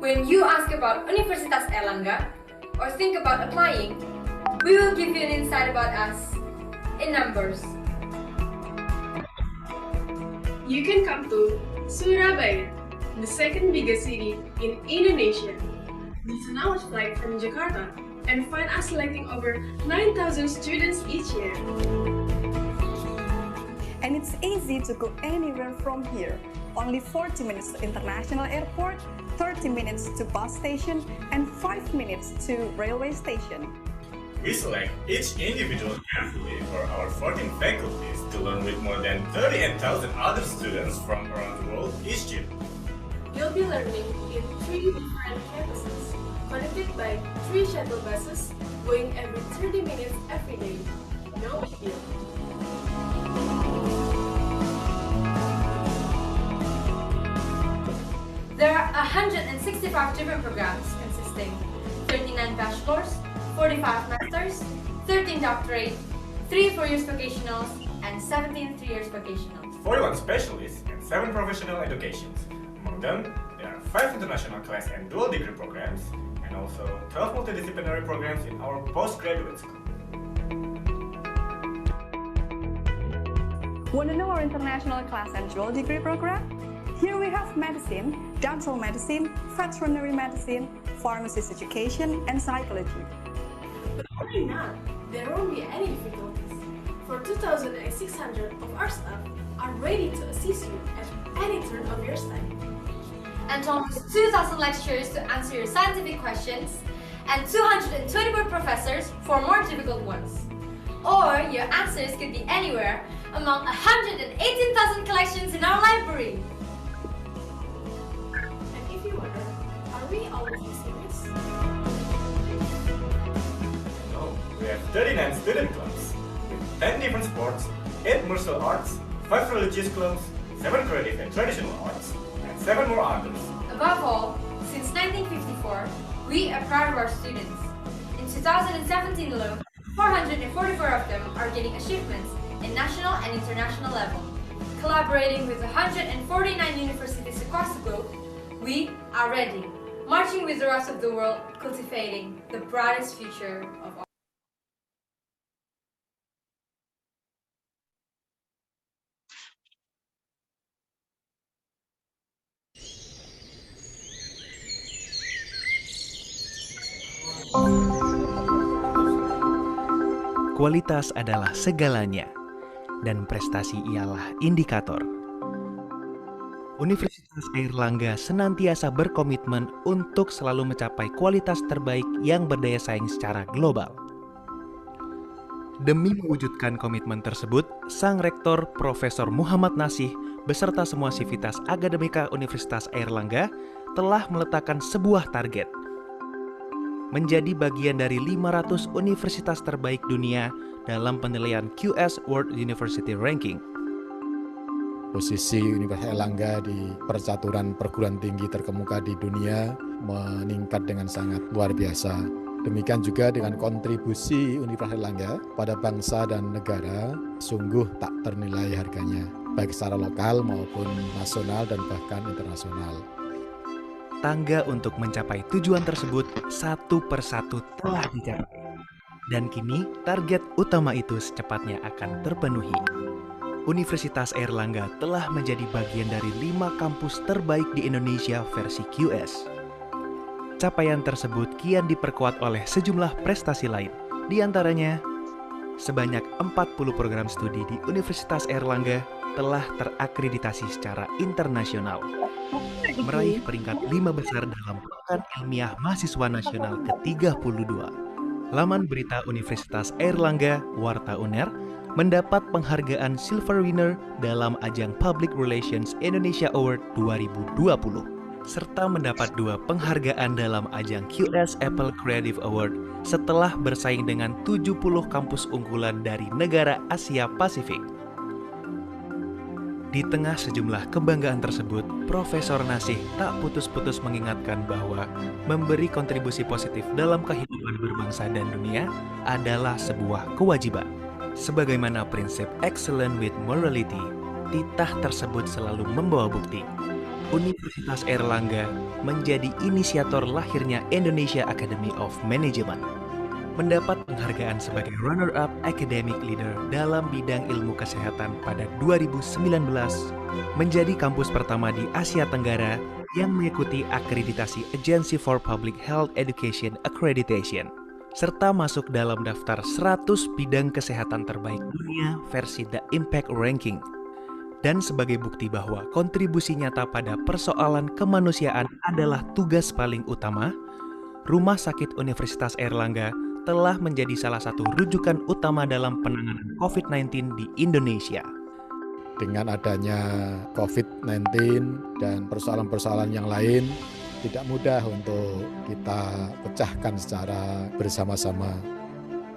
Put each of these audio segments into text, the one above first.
When you ask about Universitas Airlangga or think about applying, we will give you an insight about us in numbers. You can come to Surabaya, the second biggest city in Indonesia. It's an hour's flight from Jakarta and find us selecting over 9,000 students each year. And it's easy to go anywhere from here. Only 40 minutes to international airport, 30 minutes to bus station, and 5 minutes to railway station. We select each individual carefully for our 14 faculties to learn with more than 38,000 other students from around the world each year. You'll be learning in 3 different campuses, connected by 3 shuttle buses, going every 30 minutes every day. No big deal. There are 165 different programs consisting 39 bachelors, 45 masters, 13 doctorate, 3 4 years vocationals, and 17 3 years vocationals. 41 specialists and 7 professional educations. Among them, there are 5 international class and dual degree programs, and also 12 multidisciplinary programs in our postgraduate school. Want to know our international class and dual degree program? Here we have medicine, dental medicine, veterinary medicine, pharmacist education, and psychology. But worry not, there won't be any difficulties. For 2,600 of our staff are ready to assist you at any turn of your study. And almost 2,000 lecturers to answer your scientific questions, and 224 professors for more difficult ones. Or your answers could be anywhere among 118,000 collections in our library. And if you wonder, are we always serious? No, we have 39 student clubs with 10 different sports, 8 martial arts, 5 religious clubs, 7 creative and traditional arts, and 7 more others. Above all, since 1954, we are proud of our students. In 2017 alone, 444 of them are getting achievements in national and international level. Collaborating with 149 universities across the globe, we are ready, marching with the rest of the world, cultivating the brightest future of all. Kualitas adalah segalanya, dan prestasi ialah indikator. Universitas Airlangga senantiasa berkomitmen untuk selalu mencapai kualitas terbaik yang berdaya saing secara global. Demi mewujudkan komitmen tersebut, Sang Rektor Profesor Muhammad Nasih beserta semua sivitas akademika Universitas Airlangga telah meletakkan sebuah target menjadi bagian dari 500 universitas terbaik dunia dalam penilaian QS World University Ranking. Posisi Universitas Airlangga di percaturan perguruan tinggi terkemuka di dunia meningkat dengan sangat luar biasa. Demikian juga dengan kontribusi Universitas Airlangga pada bangsa dan negara sungguh tak ternilai harganya, baik secara lokal maupun nasional dan bahkan internasional. Tangga untuk mencapai tujuan tersebut satu persatu telah dicapai. Dan kini target utama itu secepatnya akan terpenuhi. Universitas Airlangga telah menjadi bagian dari 5 kampus terbaik di Indonesia versi QS. Capaian tersebut kian diperkuat oleh sejumlah prestasi lain. Di antaranya, sebanyak 40 program studi di Universitas Airlangga telah terakreditasi secara internasional, meraih peringkat 5 besar dalam Pekan Ilmiah Mahasiswa Nasional ke-32. Laman berita Universitas Airlangga, Warta Uner, mendapat penghargaan Silver Winner dalam ajang Public Relations Indonesia Award 2020, serta mendapat 2 penghargaan dalam ajang QS Apple Creative Award setelah bersaing dengan 70 kampus unggulan dari negara Asia Pasifik. Di tengah sejumlah kebanggaan tersebut, Profesor Nasih tak putus-putus mengingatkan bahwa memberi kontribusi positif dalam kehidupan berbangsa dan dunia adalah sebuah kewajiban. Sebagaimana prinsip excellent with morality, titah tersebut selalu membawa bukti. Universitas Airlangga menjadi inisiator lahirnya Indonesia Academy of Management. Mendapat penghargaan sebagai runner-up academic leader dalam bidang ilmu kesehatan pada 2019, menjadi kampus pertama di Asia Tenggara yang mengikuti akreditasi Agency for Public Health Education Accreditation, serta masuk dalam daftar 100 bidang kesehatan terbaik dunia versi The Impact Ranking. Dan sebagai bukti bahwa kontribusi nyata pada persoalan kemanusiaan adalah tugas paling utama, Rumah Sakit Universitas Airlangga telah menjadi salah satu rujukan utama dalam penanganan COVID-19 di Indonesia. Dengan adanya COVID-19 dan persoalan-persoalan yang lain, tidak mudah untuk kita pecahkan secara bersama-sama.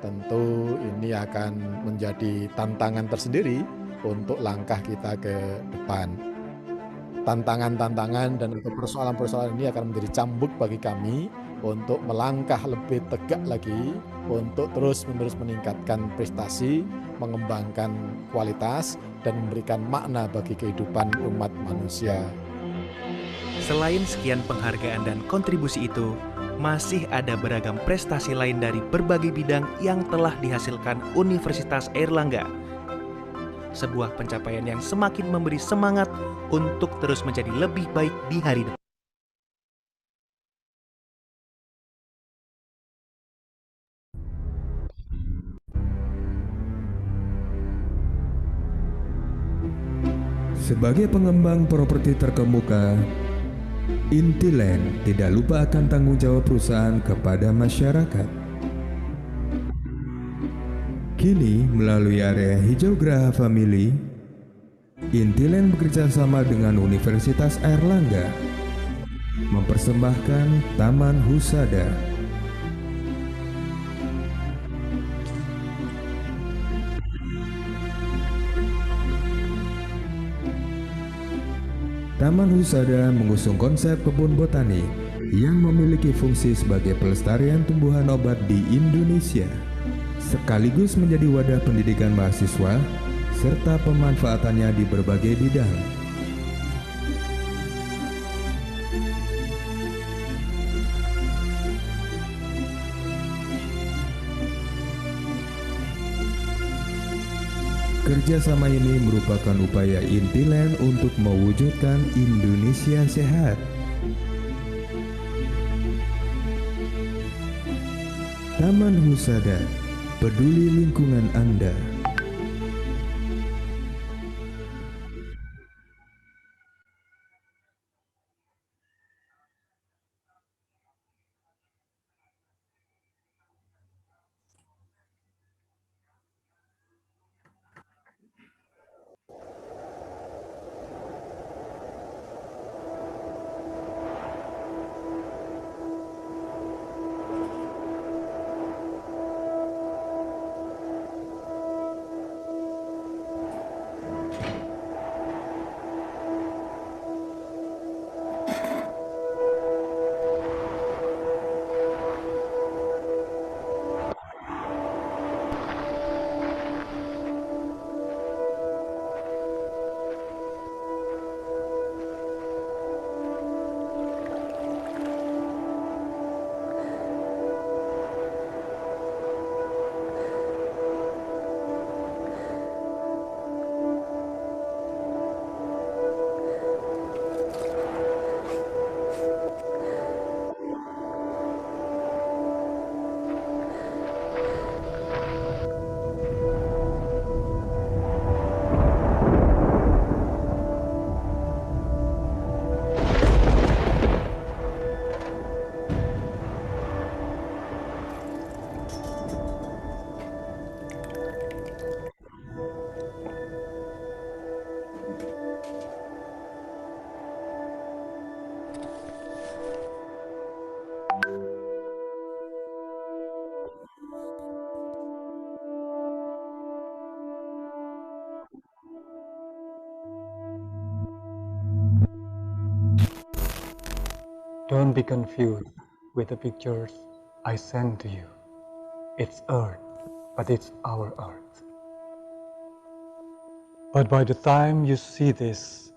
Tentu ini akan menjadi tantangan tersendiri untuk langkah kita ke depan. Tantangan-tantangan dan persoalan-persoalan ini akan menjadi cambuk bagi kami untuk melangkah lebih tegak lagi, untuk terus-menerus meningkatkan prestasi, mengembangkan kualitas, dan memberikan makna bagi kehidupan umat manusia. Selain sekian penghargaan dan kontribusi itu, masih ada beragam prestasi lain dari berbagai bidang yang telah dihasilkan Universitas Airlangga. Sebuah pencapaian yang semakin memberi semangat untuk terus menjadi lebih baik di hari depan. Sebagai pengembang properti terkemuka, Intiland tidak lupa akan tanggung jawab perusahaan kepada masyarakat. Kini, melalui area hijau Graha Family, Intiland bekerja sama dengan Universitas Airlangga mempersembahkan Taman Husada. Taman Husada mengusung konsep kebun botani yang memiliki fungsi sebagai pelestarian tumbuhan obat di Indonesia, sekaligus menjadi wadah pendidikan mahasiswa serta pemanfaatannya di berbagai bidang. Kerjasama ini merupakan upaya Intiland untuk mewujudkan Indonesia sehat. Taman Husada, peduli lingkungan Anda. Don't be confused with the pictures I send to you. It's Earth, but it's our Earth. But by the time you see this,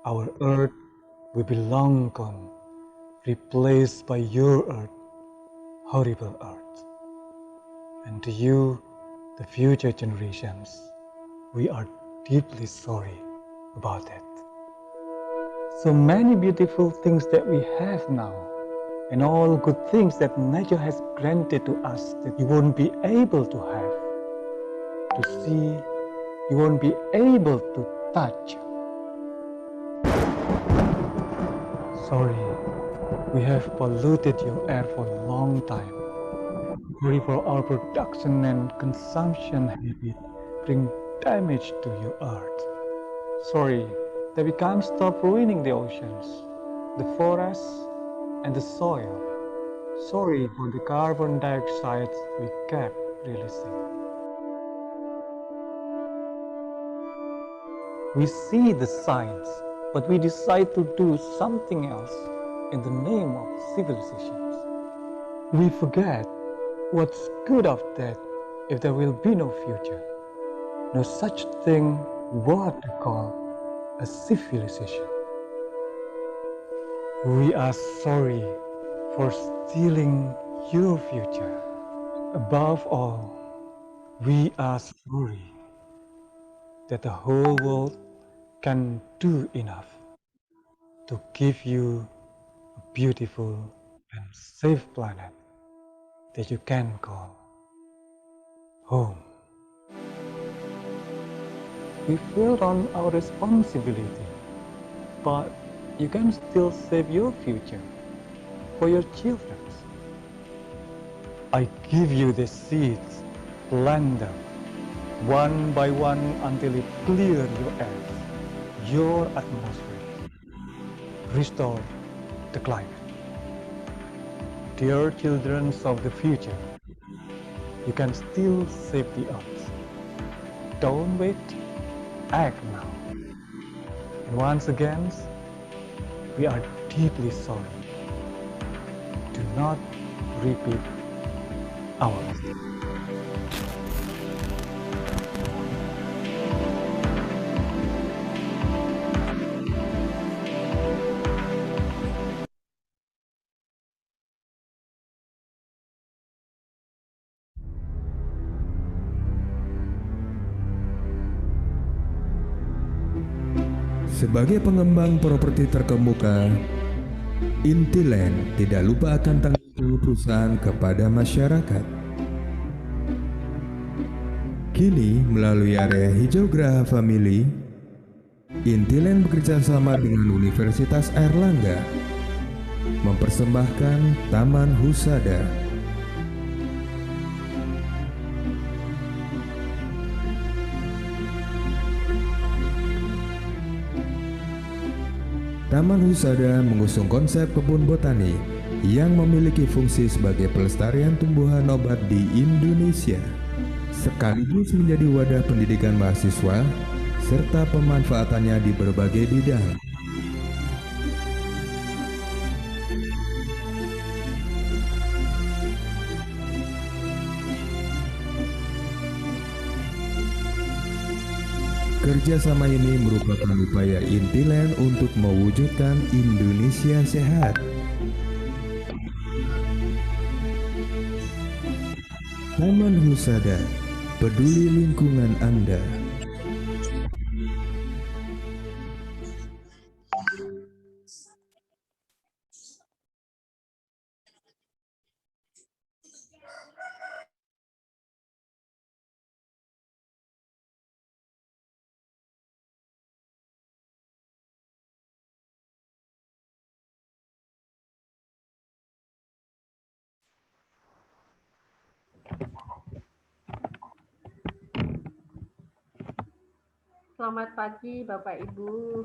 our Earth will be long gone, replaced by your earth, horrible earth. And to you, the future generations, we are deeply sorry about it. So many beautiful things that we have now, and all good things that nature has granted to us that you won't be able to have, to see, you won't be able to touch. Sorry, we have polluted your air for a long time. Sorry for our production and consumption habit bring damage to your earth. Sorry that we can't stop ruining the oceans, the forests, and the soil. Sorry for the carbon dioxide we kept releasing. We see the signs, but we decide to do something else in the name of civilizations. We forget what's good of that if there will be no future. No such thing what to call a civilization. We are sorry for stealing your future. Above all, we are sorry that the whole world can do enough to give you a beautiful and safe planet that you can call home. We feel on our responsibility, but you can still save your future for your children. I give you the seeds, plant them one by one until it clears your air, your atmosphere, restore the climate. Dear children of the future, you can still save the earth. Don't wait, act now. And once again, we are deeply sorry. Do not repeat our mistake. Sebagai pengembang properti terkemuka, Intiland tidak lupa akan tanggung jawab perusahaan kepada masyarakat. Kini, melalui area hijau Graha Family, Intiland bekerja sama dengan Universitas Airlangga mempersembahkan Taman Husada. Taman Husada mengusung konsep kebun botani yang memiliki fungsi sebagai pelestarian tumbuhan obat di Indonesia, sekaligus menjadi wadah pendidikan mahasiswa serta pemanfaatannya di berbagai bidang. Kerjasama ini merupakan upaya Intiland untuk mewujudkan Indonesia sehat. Taman Husada, peduli lingkungan Anda. Selamat pagi Bapak Ibu.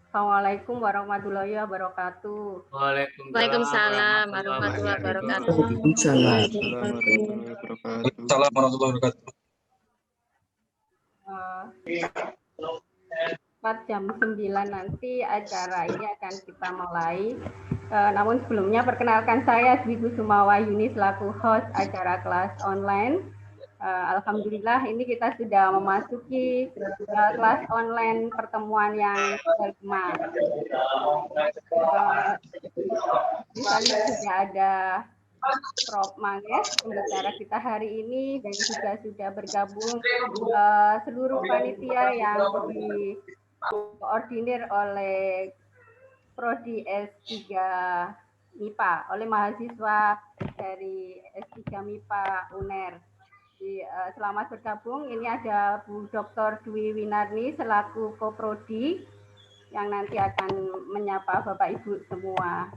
Assalamualaikum warahmatullahi wabarakatuh. Waalaikumsalam warahmatullahi wabarakatuh. Waalaikumsalam warahmatullahi wabarakatuh. 4 jam 9 nanti acara ini akan kita mulai. Namun sebelumnya perkenalkan saya Dwi Kusumawa Yuni selaku host acara kelas online Alhamdulillah ini kita sudah memasuki kelas online pertemuan yang kelima. Di sana sudah ada Prof. Manges, pembicara kita hari ini, dan juga sudah bergabung seluruh panitia yang dikoordinir oleh Prodi S3 MIPA, oleh mahasiswa dari S3 MIPA UNER. Selamat bergabung. Ini ada Bu Dr. Dwi Winarni selaku Koprodi yang nanti akan menyapa Bapak Ibu semua.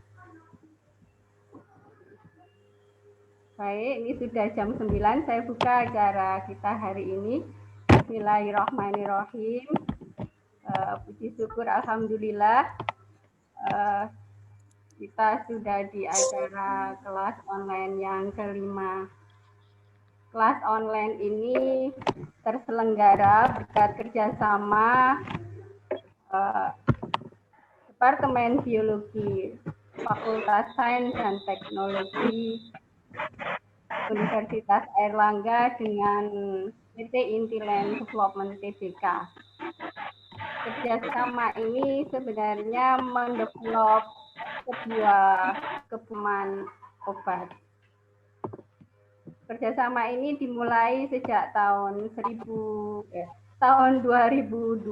Baik, ini sudah jam 9, saya buka acara kita hari ini. Bismillahirrahmanirrahim. Puji syukur, Alhamdulillah. Kita sudah di acara kelas online yang kelima. Kelas online ini terselenggara berkat kerjasama Departemen Biologi, Fakultas Sains dan Teknologi Universitas Airlangga dengan PT Intiland Development Tbk. Kerjasama ini sebenarnya mendevelop sebuah kebuman obat. Kerjasama ini dimulai sejak tahun 2012,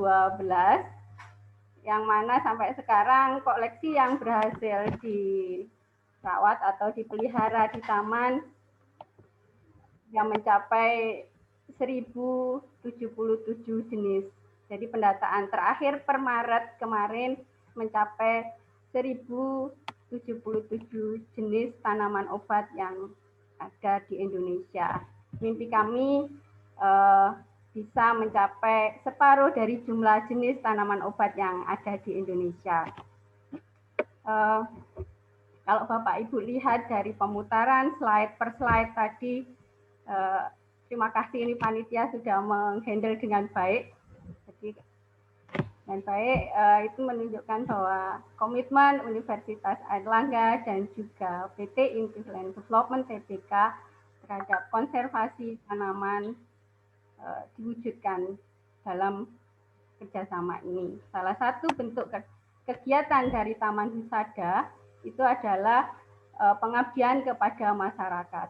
yang mana sampai sekarang koleksi yang berhasil dirawat atau dipelihara di taman yang mencapai 1077 jenis. Jadi pendataan terakhir per Maret kemarin mencapai 1077 jenis tanaman obat yang ada di Indonesia. Mimpi kami bisa mencapai separuh dari jumlah jenis tanaman obat yang ada di Indonesia. Kalau Bapak Ibu lihat dari pemutaran slide per slide tadi, terima kasih ini panitia sudah menghandle dengan baik. Jadi dengan baik itu menunjukkan bahwa komitmen Universitas Airlangga dan juga PT Intiland Development Tbk terhadap konservasi tanaman diwujudkan dalam kerjasama ini. Salah satu bentuk kegiatan dari Taman Husada itu adalah pengabdian kepada masyarakat.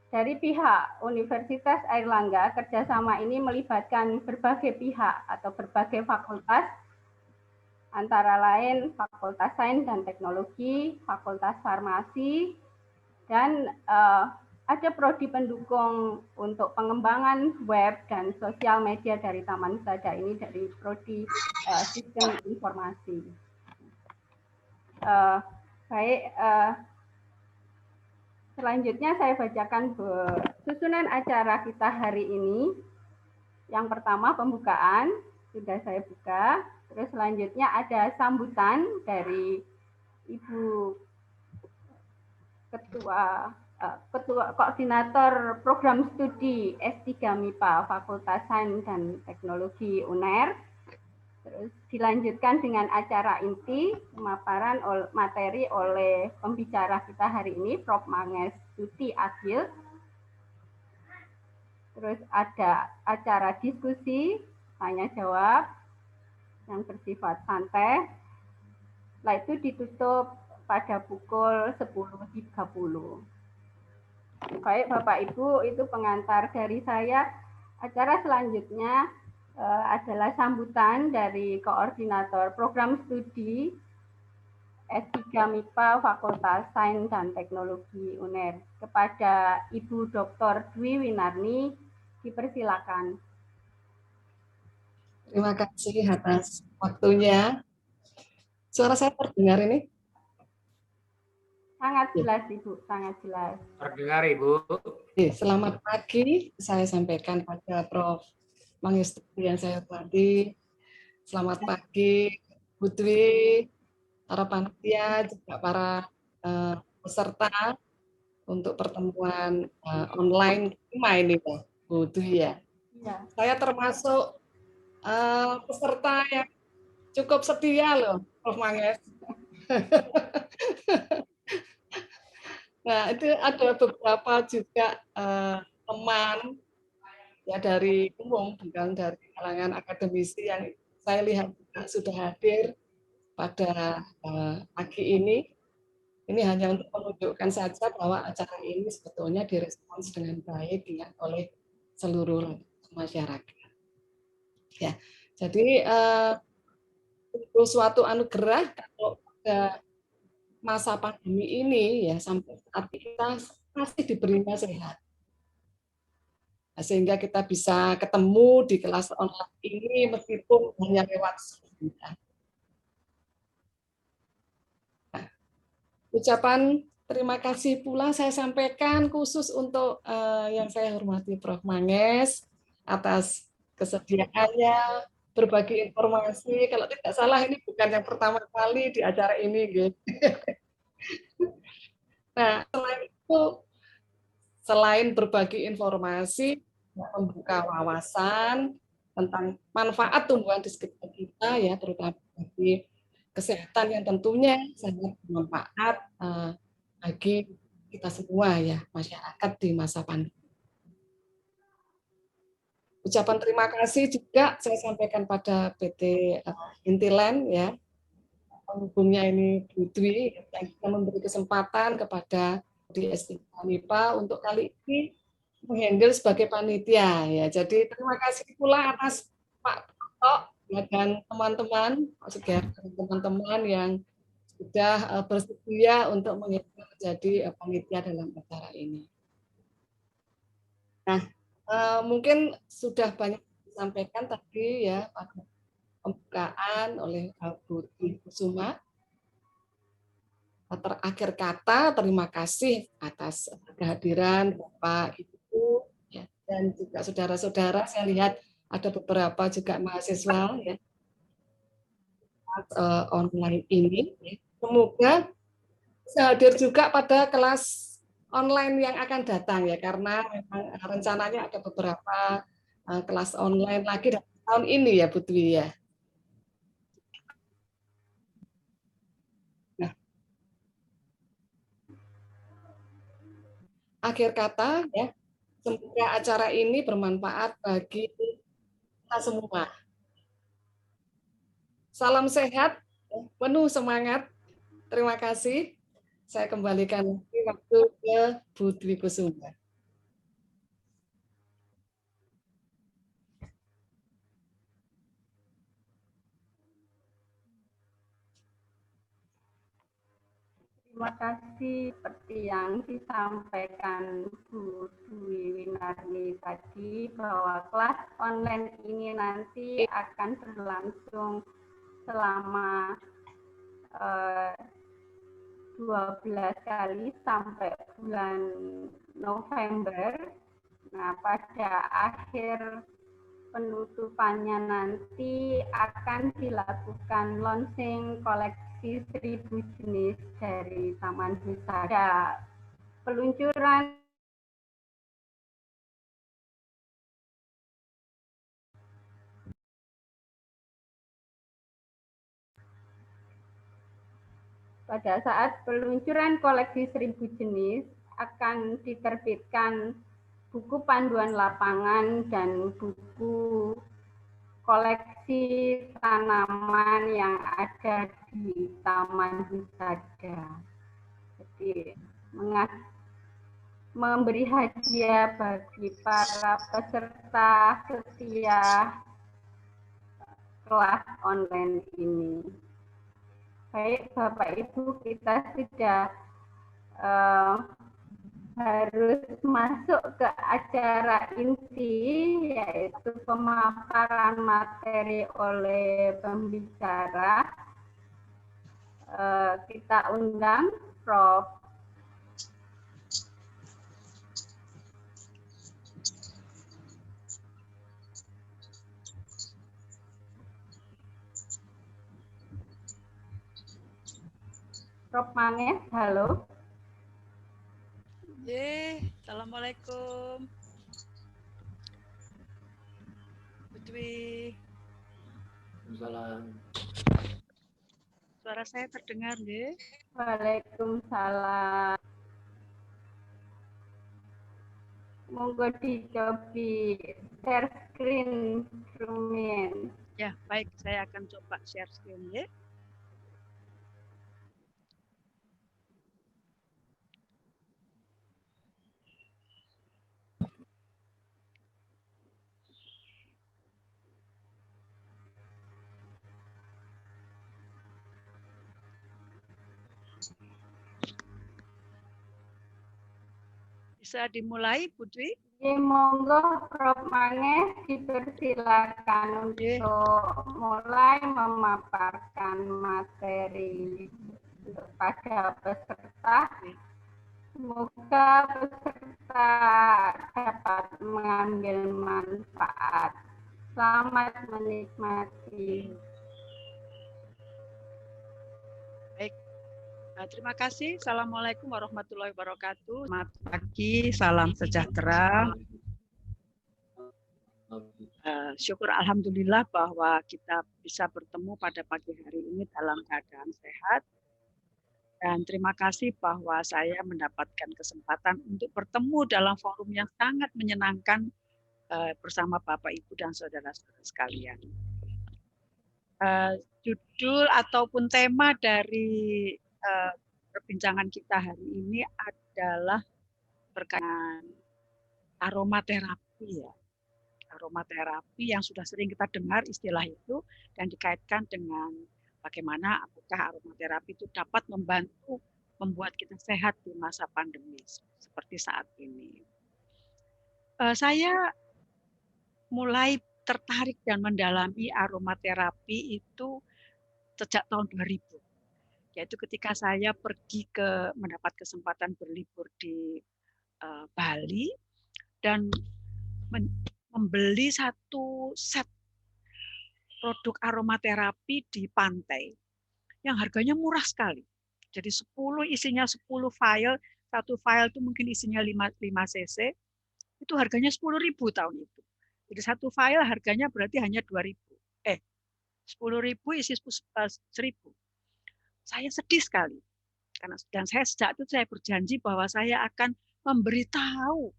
Dari pihak Universitas Airlangga, kerjasama ini melibatkan berbagai pihak atau berbagai fakultas, antara lain Fakultas Sains dan Teknologi, Fakultas Farmasi, dan ada prodi pendukung untuk pengembangan web dan sosial media dari Taman Husada ini dari prodi Sistem Informasi. Selanjutnya saya bacakan susunan acara kita hari ini. Yang pertama pembukaan, sudah saya buka. Terus selanjutnya ada sambutan dari Ibu Ketua Koordinator Program Studi S3 MIPA Fakultas Sains dan Teknologi UNER. Terus dilanjutkan dengan acara inti, pemaparan materi oleh pembicara kita hari ini, Prof. Manges Tuti Agil. Terus ada acara diskusi, tanya jawab, yang bersifat santai. Setelah itu ditutup pada pukul 10.30. Baik Bapak Ibu, itu pengantar dari saya. Acara selanjutnya adalah sambutan dari Koordinator Program Studi S3 MIPA Fakultas Sains dan Teknologi UNER. Kepada Ibu Dr. Dwi Winarni, dipersilakan. Terima kasih atas waktunya. Suara saya terdengar ini? Sangat jelas, Ibu, sangat jelas. Terdengar, Ibu. Selamat pagi, saya sampaikan pada Prof. Manges yang saya hormati. Selamat pagi, Bu Dwi, para panitia, juga para peserta untuk pertemuan online ini, Bu Dwi ya. Saya termasuk peserta yang cukup setia loh, Prof. Manges. Nah, itu ada beberapa juga teman ya dari umum, bukan dari kalangan akademisi yang saya lihat sudah hadir pada pagi ini. Ini hanya untuk menunjukkan saja bahwa acara ini sebetulnya direspons dengan baik ya, oleh seluruh masyarakat. Ya, jadi itu suatu anugerah kalau pada masa pandemi ini ya sampai saat kita masih diberinya sehat. Nah, sehingga kita bisa ketemu di kelas online ini meskipun hanya lewat Zoom. Nah, ucapan terima kasih pula saya sampaikan khusus untuk yang saya hormati Prof. Manges atas kesediaannya berbagi informasi. Kalau tidak salah ini bukan yang pertama kali di acara ini, gitu. Nah, selain itu, selain berbagi informasi, membuka wawasan tentang manfaat tumbuhan di sekitar kita, ya, terutama bagi kesehatan yang tentunya sangat bermanfaat bagi kita semua, ya, masyarakat di masa pandemi. Ucapan terima kasih juga saya sampaikan pada PT Intiland, ya, penghubungnya ini Bu Dwi yang kita memberi kesempatan kepada DST MIPA untuk kali ini menghandle sebagai panitia, ya. Jadi terima kasih pula atas Pak Tok ya, dan teman-teman, teman-teman yang sudah bersedia untuk menjadi panitia dalam acara ini. Nah, mungkin sudah banyak disampaikan tadi ya pada pembukaan oleh Bu Dwi Kusuma. Terakhir kata, terima kasih atas kehadiran Bapak Ibu ya, dan juga saudara-saudara. Saya lihat ada beberapa juga mahasiswa ya online ini. Ya. Semoga bisa hadir juga pada kelas online yang akan datang ya, karena memang rencananya ada beberapa kelas online lagi dalam tahun ini ya Bu Dwi ya. Nah, akhir kata ya, semoga acara ini bermanfaat bagi kita semua. Salam sehat, penuh semangat. Terima kasih. Saya kembalikan waktu ke Bu Dwi Kusuma. Terima kasih seperti yang disampaikan Bu Dwi Winarni tadi bahwa kelas online ini nanti akan berlangsung selama 12 kali sampai bulan November. Nah, pada akhir penutupannya nanti akan dilakukan launching koleksi 1000 jenis dari Taman Wisata. Peluncuran pada saat peluncuran koleksi 1000 jenis akan diterbitkan buku panduan lapangan dan buku koleksi tanaman yang ada di Taman Wisata. Jadi memberi hadiah bagi para peserta setia kelas online ini. Baik Bapak Ibu, kita sudah harus masuk ke acara inti, yaitu pemaparan materi oleh pembicara. Kita undang Prof. Prof. Manges, halo. Assalamualaikum. Bu Dwi. Waalaikumsalam. Suara saya terdengar, nggih? Waalaikumsalam. Monggo dicobi share screen Rumin. Ya, baik, saya akan coba share screen ya. Bisa dimulai, Putri? Monggo Prof. Maneh dipersilakan untuk mulai memaparkan materi kepada peserta. Semoga peserta dapat mengambil manfaat. Selamat menikmati. Baik. Terima kasih. Assalamualaikum warahmatullahi wabarakatuh. Selamat pagi, salam sejahtera. Syukur alhamdulillah bahwa kita bisa bertemu pada pagi hari ini dalam keadaan sehat. Dan terima kasih bahwa saya mendapatkan kesempatan untuk bertemu dalam forum yang sangat menyenangkan bersama Bapak, Ibu, dan saudara-saudara sekalian. Judul ataupun tema dari perbincangan kita hari ini adalah berkaitan aromaterapi ya. Aromaterapi yang sudah sering kita dengar istilah itu dan dikaitkan dengan bagaimana apakah aromaterapi itu dapat membantu membuat kita sehat di masa pandemi seperti saat ini. Saya mulai tertarik dan mendalami aromaterapi itu sejak tahun 2000. Yaitu ketika saya pergi mendapat kesempatan berlibur di Bali dan membeli satu set produk aromaterapi di pantai yang harganya murah sekali. Jadi isinya 10 file, satu file itu mungkin isinya 5 cc, itu harganya 10.000 tahun itu. Jadi satu file harganya berarti hanya 2.000. 10.000 isi 1.000. Saya sedih sekali. Dan saya sejak itu saya berjanji bahwa saya akan memberitahu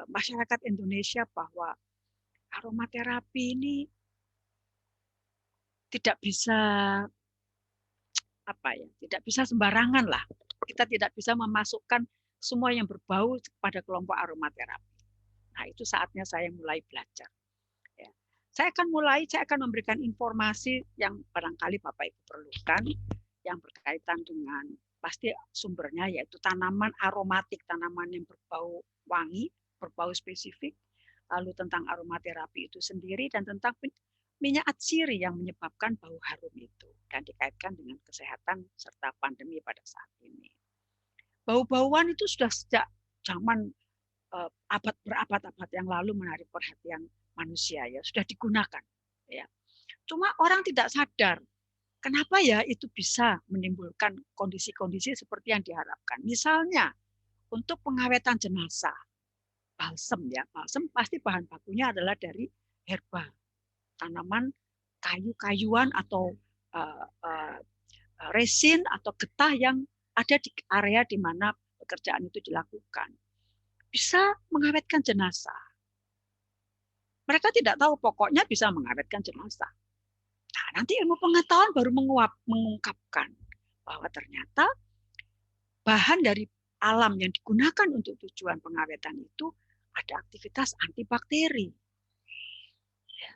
masyarakat Indonesia bahwa aromaterapi ini tidak bisa tidak bisa sembarangan lah. Kita tidak bisa memasukkan semua yang berbau pada kelompok aromaterapi. Nah, itu saatnya saya mulai belajar. Ya. Saya akan memberikan informasi yang barangkali Bapak Ibu perlukan yang berkaitan dengan pasti sumbernya yaitu tanaman aromatik, tanaman yang berbau wangi, berbau spesifik, lalu tentang aromaterapi itu sendiri dan tentang minyak atsiri yang menyebabkan bau harum itu dan dikaitkan dengan kesehatan serta pandemi pada saat ini. Bau-bauan itu sudah sejak zaman berabad-abad yang lalu menarik perhatian manusia ya, sudah digunakan ya. Cuma orang tidak sadar kenapa ya itu bisa menimbulkan kondisi-kondisi seperti yang diharapkan. Misalnya untuk pengawetan jenazah, balsem ya, balsem pasti bahan bakunya adalah dari herba, tanaman kayu-kayuan atau resin atau getah yang ada di area di mana pekerjaan itu dilakukan. Bisa mengawetkan jenazah. Mereka tidak tahu pokoknya bisa mengawetkan jenazah. Nah, nanti ilmu pengetahuan baru mengungkapkan bahwa ternyata bahan dari alam yang digunakan untuk tujuan pengawetan itu ada aktivitas antibakteri. Ya.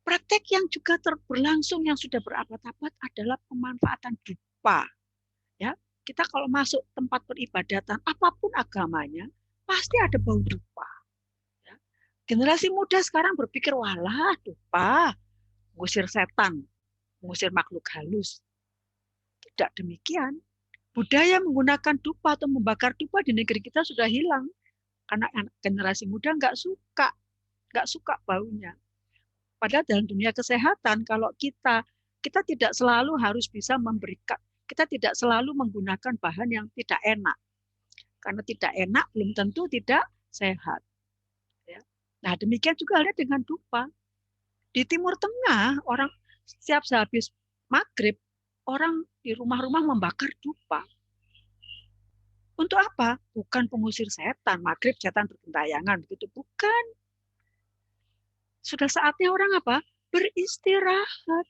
Praktek yang juga berlangsung yang sudah berabad-abad adalah pemanfaatan dupa. Ya, kita kalau masuk tempat peribadatan apapun agamanya pasti ada bau dupa. Ya. Generasi muda sekarang berpikir walah dupa mengusir setan, mengusir makhluk halus. Tidak demikian. Budaya menggunakan dupa atau membakar dupa di negeri kita sudah hilang. Karena generasi muda nggak suka baunya. Padahal dalam dunia kesehatan, kalau kita tidak selalu harus bisa memberikan, kita tidak selalu menggunakan bahan yang tidak enak. Karena tidak enak belum tentu tidak sehat. Ya. Nah demikian juga halnya dengan dupa. Di Timur Tengah, orang setiap sehabis maghrib, orang di rumah-rumah membakar dupa Untuk apa? Bukan pengusir setan, maghrib setan bergentayangan, begitu. Bukan. Sudah saatnya orang apa? Beristirahat,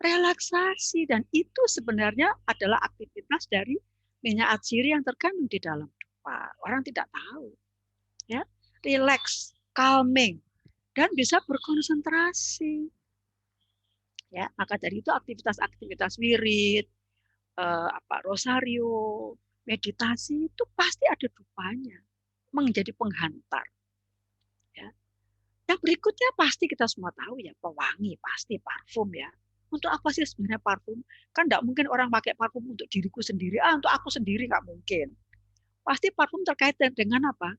relaksasi. Dan itu sebenarnya adalah aktivitas dari minyak atsiri yang terkandung di dalam dupa. Orang tidak tahu. Ya, relax, calming, dan bisa berkonsentrasi. Ya, maka dari itu aktivitas-aktivitas wirid, rosario, meditasi itu pasti ada dupanya, menjadi penghantar. Ya. Yang berikutnya pasti kita semua tahu ya, pewangi, pasti parfum ya. Untuk apa sih sebenarnya parfum? Kan tidak mungkin orang pakai parfum untuk diriku sendiri, untuk aku sendiri nggak mungkin. Pasti parfum terkait dengan apa?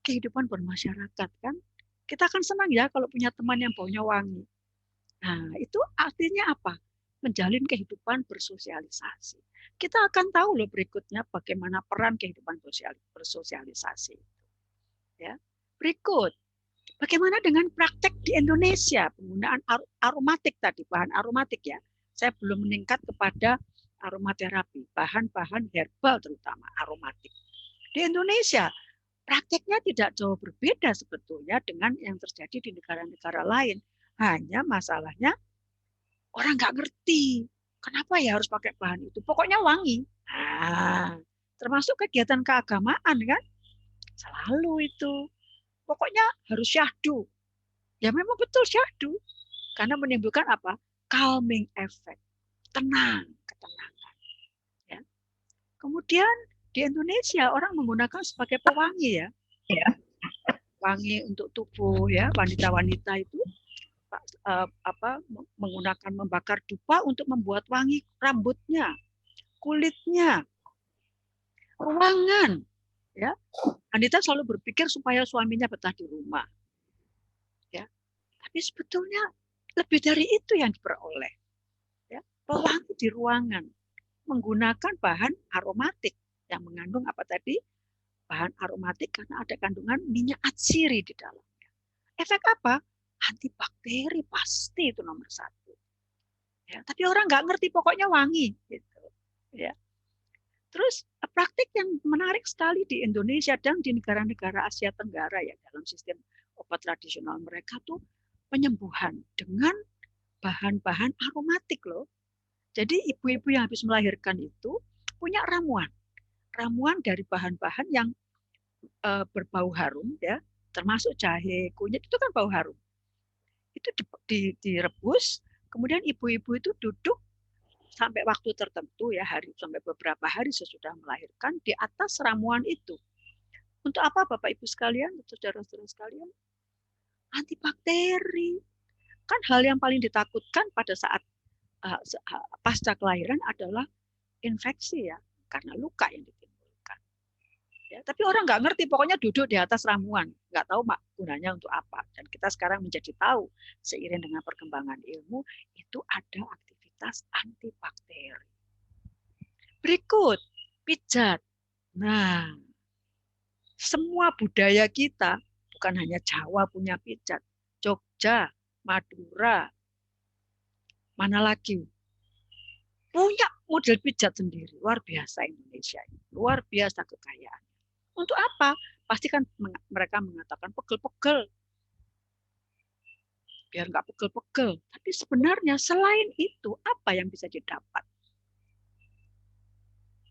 Kehidupan bermasyarakat kan. Kita akan senang ya kalau punya teman yang baunya wangi. Nah, itu artinya apa? Menjalin kehidupan bersosialisasi. Kita akan tahu loh berikutnya bagaimana peran kehidupan bersosialisasi. Ya. Berikut, bagaimana dengan praktek di Indonesia penggunaan aromatik tadi, bahan aromatik ya. Saya belum meningkat kepada aromaterapi, bahan-bahan herbal terutama aromatik. Di Indonesia, prakteknya tidak jauh berbeda sebetulnya dengan yang terjadi di negara-negara lain. Hanya masalahnya orang nggak ngerti. Kenapa ya harus pakai bahan itu? Pokoknya wangi. Nah, termasuk kegiatan keagamaan kan? Selalu itu. Pokoknya harus syahdu. Ya memang betul syahdu. Karena menimbulkan apa? Calming effect. Tenang, ketenangan. Ya. Kemudian di Indonesia orang menggunakan sebagai pewangi ya. Wangi untuk tubuh ya, wanita-wanita itu menggunakan membakar dupa untuk membuat wangi rambutnya, kulitnya, ruangan. Ya, wanita selalu berpikir supaya suaminya betah di rumah. Ya, tapi sebetulnya lebih dari itu yang diperoleh. Ya, pewangi di ruangan menggunakan bahan aromatik yang mengandung apa tadi? Bahan aromatik karena ada kandungan minyak atsiri di dalamnya. Efek apa? Antibakteri pasti itu nomor 1. Ya, tapi orang nggak ngerti pokoknya wangi. Gitu. Ya. Terus praktik yang menarik sekali di Indonesia dan di negara-negara Asia Tenggara ya dalam sistem obat tradisional mereka tuh penyembuhan dengan bahan-bahan aromatik loh. Jadi ibu-ibu yang habis melahirkan itu punya ramuan dari bahan-bahan yang berbau harum ya, termasuk jahe, kunyit itu kan bau harum. Itu direbus, kemudian ibu-ibu itu duduk sampai waktu tertentu ya, sampai beberapa hari sesudah melahirkan di atas ramuan itu. Untuk apa Bapak Ibu sekalian, saudara-saudara sekalian? Antibakteri. Kan hal yang paling ditakutkan pada saat pasca kelahiran adalah infeksi ya, karena luka yang ditimbulkan. Ya, tapi orang nggak ngerti, pokoknya duduk di atas ramuan, nggak tahu gunanya untuk apa. Dan kita sekarang menjadi tahu, seiring dengan perkembangan ilmu, itu ada aktivitas antibakteri. Berikut, pijat. Nah, semua budaya kita, bukan hanya Jawa punya pijat, Jogja, Madura, mana lagi, punya model pijat sendiri. Luar biasa Indonesia ini. Luar biasa kekayaan. Untuk apa? Pasti kan mereka mengatakan pegel-pegel. Biar nggak pegel-pegel. Tapi sebenarnya selain itu, apa yang bisa didapat?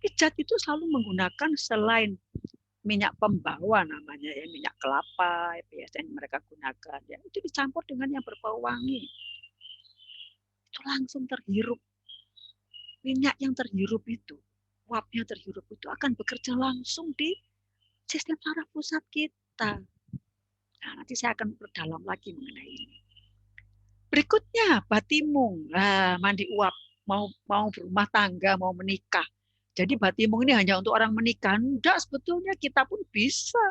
Pijat itu selalu menggunakan selain minyak pembawa namanya ya, minyak kelapa biasanya mereka gunakan ya, itu dicampur dengan yang berbau wangi. Itu langsung terhirup. Minyak yang terhirup itu, uapnya terhirup itu akan bekerja langsung di sistem saraf pusat kita. Nah, nanti saya akan perdalam lagi mengenai ini. Berikutnya, batimung. Nah, mandi uap, mau berumah tangga, mau menikah. Jadi batimung ini hanya untuk orang menikah. Enggak, sebetulnya kita pun bisa.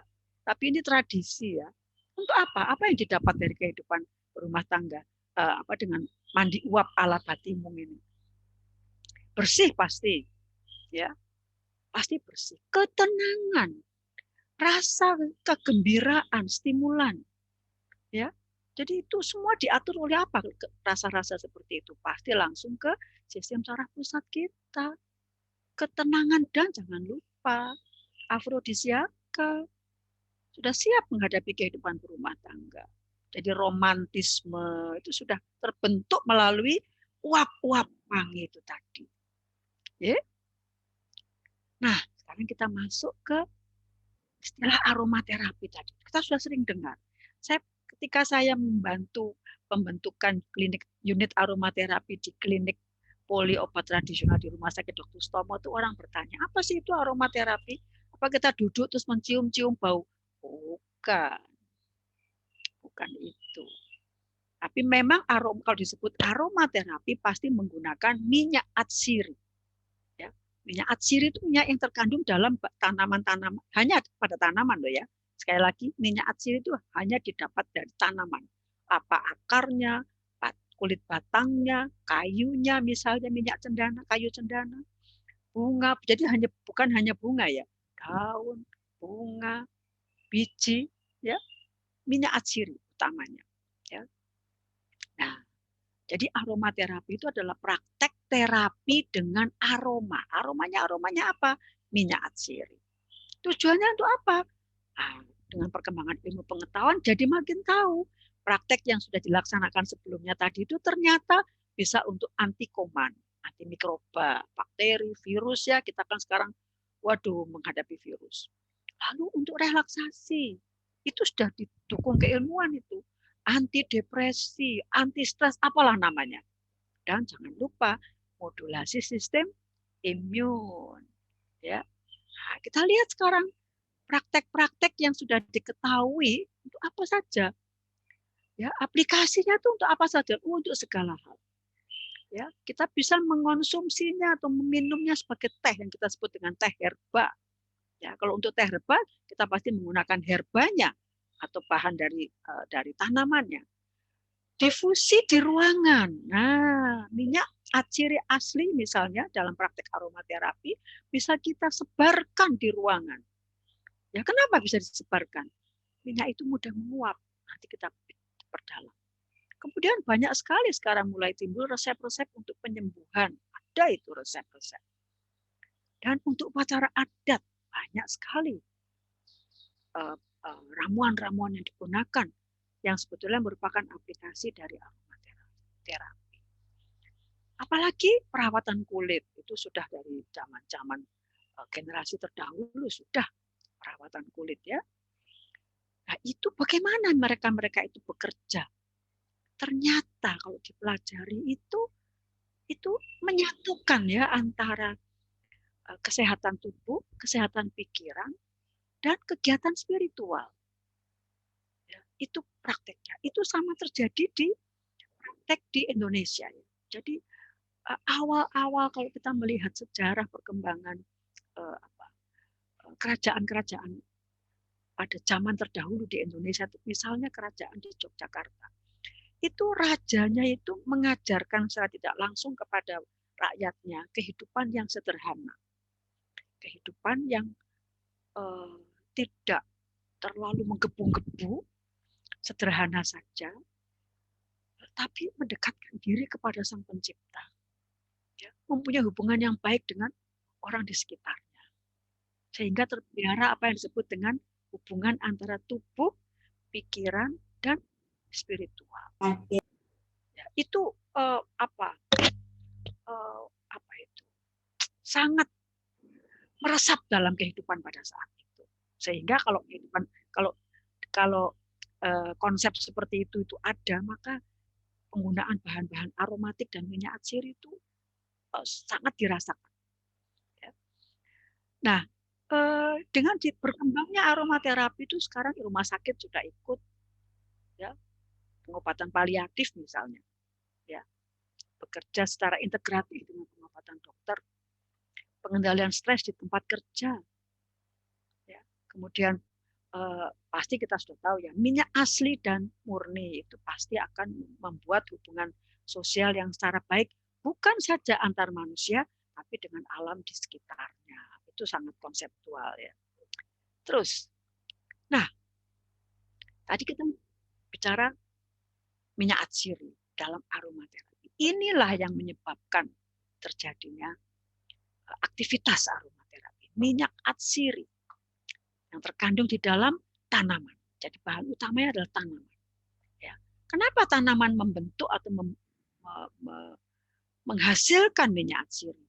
Tapi ini tradisi ya. Untuk apa? Apa yang didapat dari kehidupan berumah tangga? Dengan mandi uap ala batimung ini? Bersih pasti. Ya. Pasti bersih. Ketenangan. Rasa kegembiraan, stimulan. Ya. Jadi itu semua diatur oleh apa? Rasa-rasa seperti itu pasti langsung ke sistem saraf pusat kita. Ketenangan dan jangan lupa afrodisiaka, sudah siap menghadapi kehidupan berumah tangga. Jadi romantisme itu sudah terbentuk melalui uap-uap wangi itu tadi. Ya. Nah, sekarang kita masuk ke istilah aromaterapi tadi. Kita sudah sering dengar. Ketika saya membantu pembentukan unit aromaterapi di klinik poli obat tradisional di Rumah Sakit Dr. Sutomo, itu orang bertanya, apa sih itu aromaterapi? Apa kita duduk terus mencium-cium bau? Bukan. Bukan itu. Tapi memang kalau disebut aromaterapi pasti menggunakan minyak atsiri. Ya, minyak atsiri itu minyak yang terkandung dalam tanaman-tanaman, hanya pada tanaman loh ya. Sekali lagi, minyak atsiri itu hanya didapat dari tanaman. Apa akarnya, kulit batangnya, kayunya, misalnya minyak cendana, kayu cendana, bunga. Jadi bukan hanya bunga ya, daun, bunga, biji, ya, minyak atsiri utamanya. Ya. Nah, jadi aromaterapi itu adalah praktek terapi dengan aroma. Aromanya apa? Minyak atsiri. Tujuannya untuk apa? Nah, dengan perkembangan ilmu pengetahuan jadi makin tahu praktek yang sudah dilaksanakan sebelumnya tadi itu ternyata bisa untuk anti kuman, anti mikroba, bakteri, virus ya. Kita kan sekarang menghadapi virus. Lalu untuk relaksasi itu sudah didukung keilmuan itu. Anti depresi, anti stres, apalah namanya. Dan jangan lupa modulasi sistem imun. Ya. Nah, kita lihat sekarang praktek-praktek yang sudah diketahui untuk apa saja. Ya, aplikasinya itu untuk apa saja? Untuk segala hal. Ya, kita bisa mengonsumsinya atau meminumnya sebagai teh yang kita sebut dengan teh herba. Ya, kalau untuk teh herba kita pasti menggunakan herbanya atau bahan dari tanamannya. Difusi di ruangan. Nah, minyak atsiri asli misalnya dalam praktek aromaterapi bisa kita sebarkan di ruangan. Ya, kenapa bisa disebarkan? Minyak itu mudah menguap. Nanti kita perdalam. Kemudian banyak sekali sekarang mulai timbul resep-resep untuk penyembuhan. Ada itu resep-resep. Dan untuk upacara adat banyak sekali ramuan-ramuan yang digunakan yang sebetulnya merupakan aplikasi dari aromaterapi. Apalagi perawatan kulit itu sudah dari zaman-zaman generasi terdahulu sudah perawatan kulit ya. Nah, itu bagaimana mereka itu bekerja? Ternyata kalau dipelajari itu menyatukan ya antara kesehatan tubuh, kesehatan pikiran, dan kegiatan spiritual. Ya, itu prakteknya. Itu sama terjadi di praktek di Indonesia. Ya. Jadi awal-awal kalau kita melihat sejarah perkembangan kerajaan-kerajaan pada zaman terdahulu di Indonesia, misalnya kerajaan di Yogyakarta, itu rajanya itu mengajarkan secara tidak langsung kepada rakyatnya kehidupan yang sederhana, kehidupan yang tidak terlalu menggebu-gebu, sederhana saja, tapi mendekatkan diri kepada Sang Pencipta, ya, mempunyai hubungan yang baik dengan orang di sekitarnya, sehingga terpelihara apa yang disebut dengan hubungan antara tubuh, pikiran, dan spiritual. Ya, itu itu sangat meresap dalam kehidupan pada saat itu. Sehingga kalau konsep seperti itu ada, maka penggunaan bahan-bahan aromatik dan minyak atsiri itu sangat dirasakan. Ya. Nah, dengan berkembangnya aromaterapi itu sekarang di rumah sakit sudah ikut, ya, pengobatan paliatif misalnya, ya, bekerja secara integratif dengan pengobatan dokter, pengendalian stres di tempat kerja, ya, kemudian pasti kita sudah tahu ya, minyak asli dan murni itu pasti akan membuat hubungan sosial yang secara baik bukan saja antar manusia, tapi dengan alam di sekitarnya. Itu sangat konseptual ya. Terus, nah, tadi kita bicara minyak atsiri dalam aromaterapi. Inilah yang menyebabkan terjadinya aktivitas aromaterapi. Minyak atsiri yang terkandung di dalam tanaman. Jadi bahan utamanya adalah tanaman. Ya. Kenapa tanaman membentuk atau menghasilkan minyak atsiri?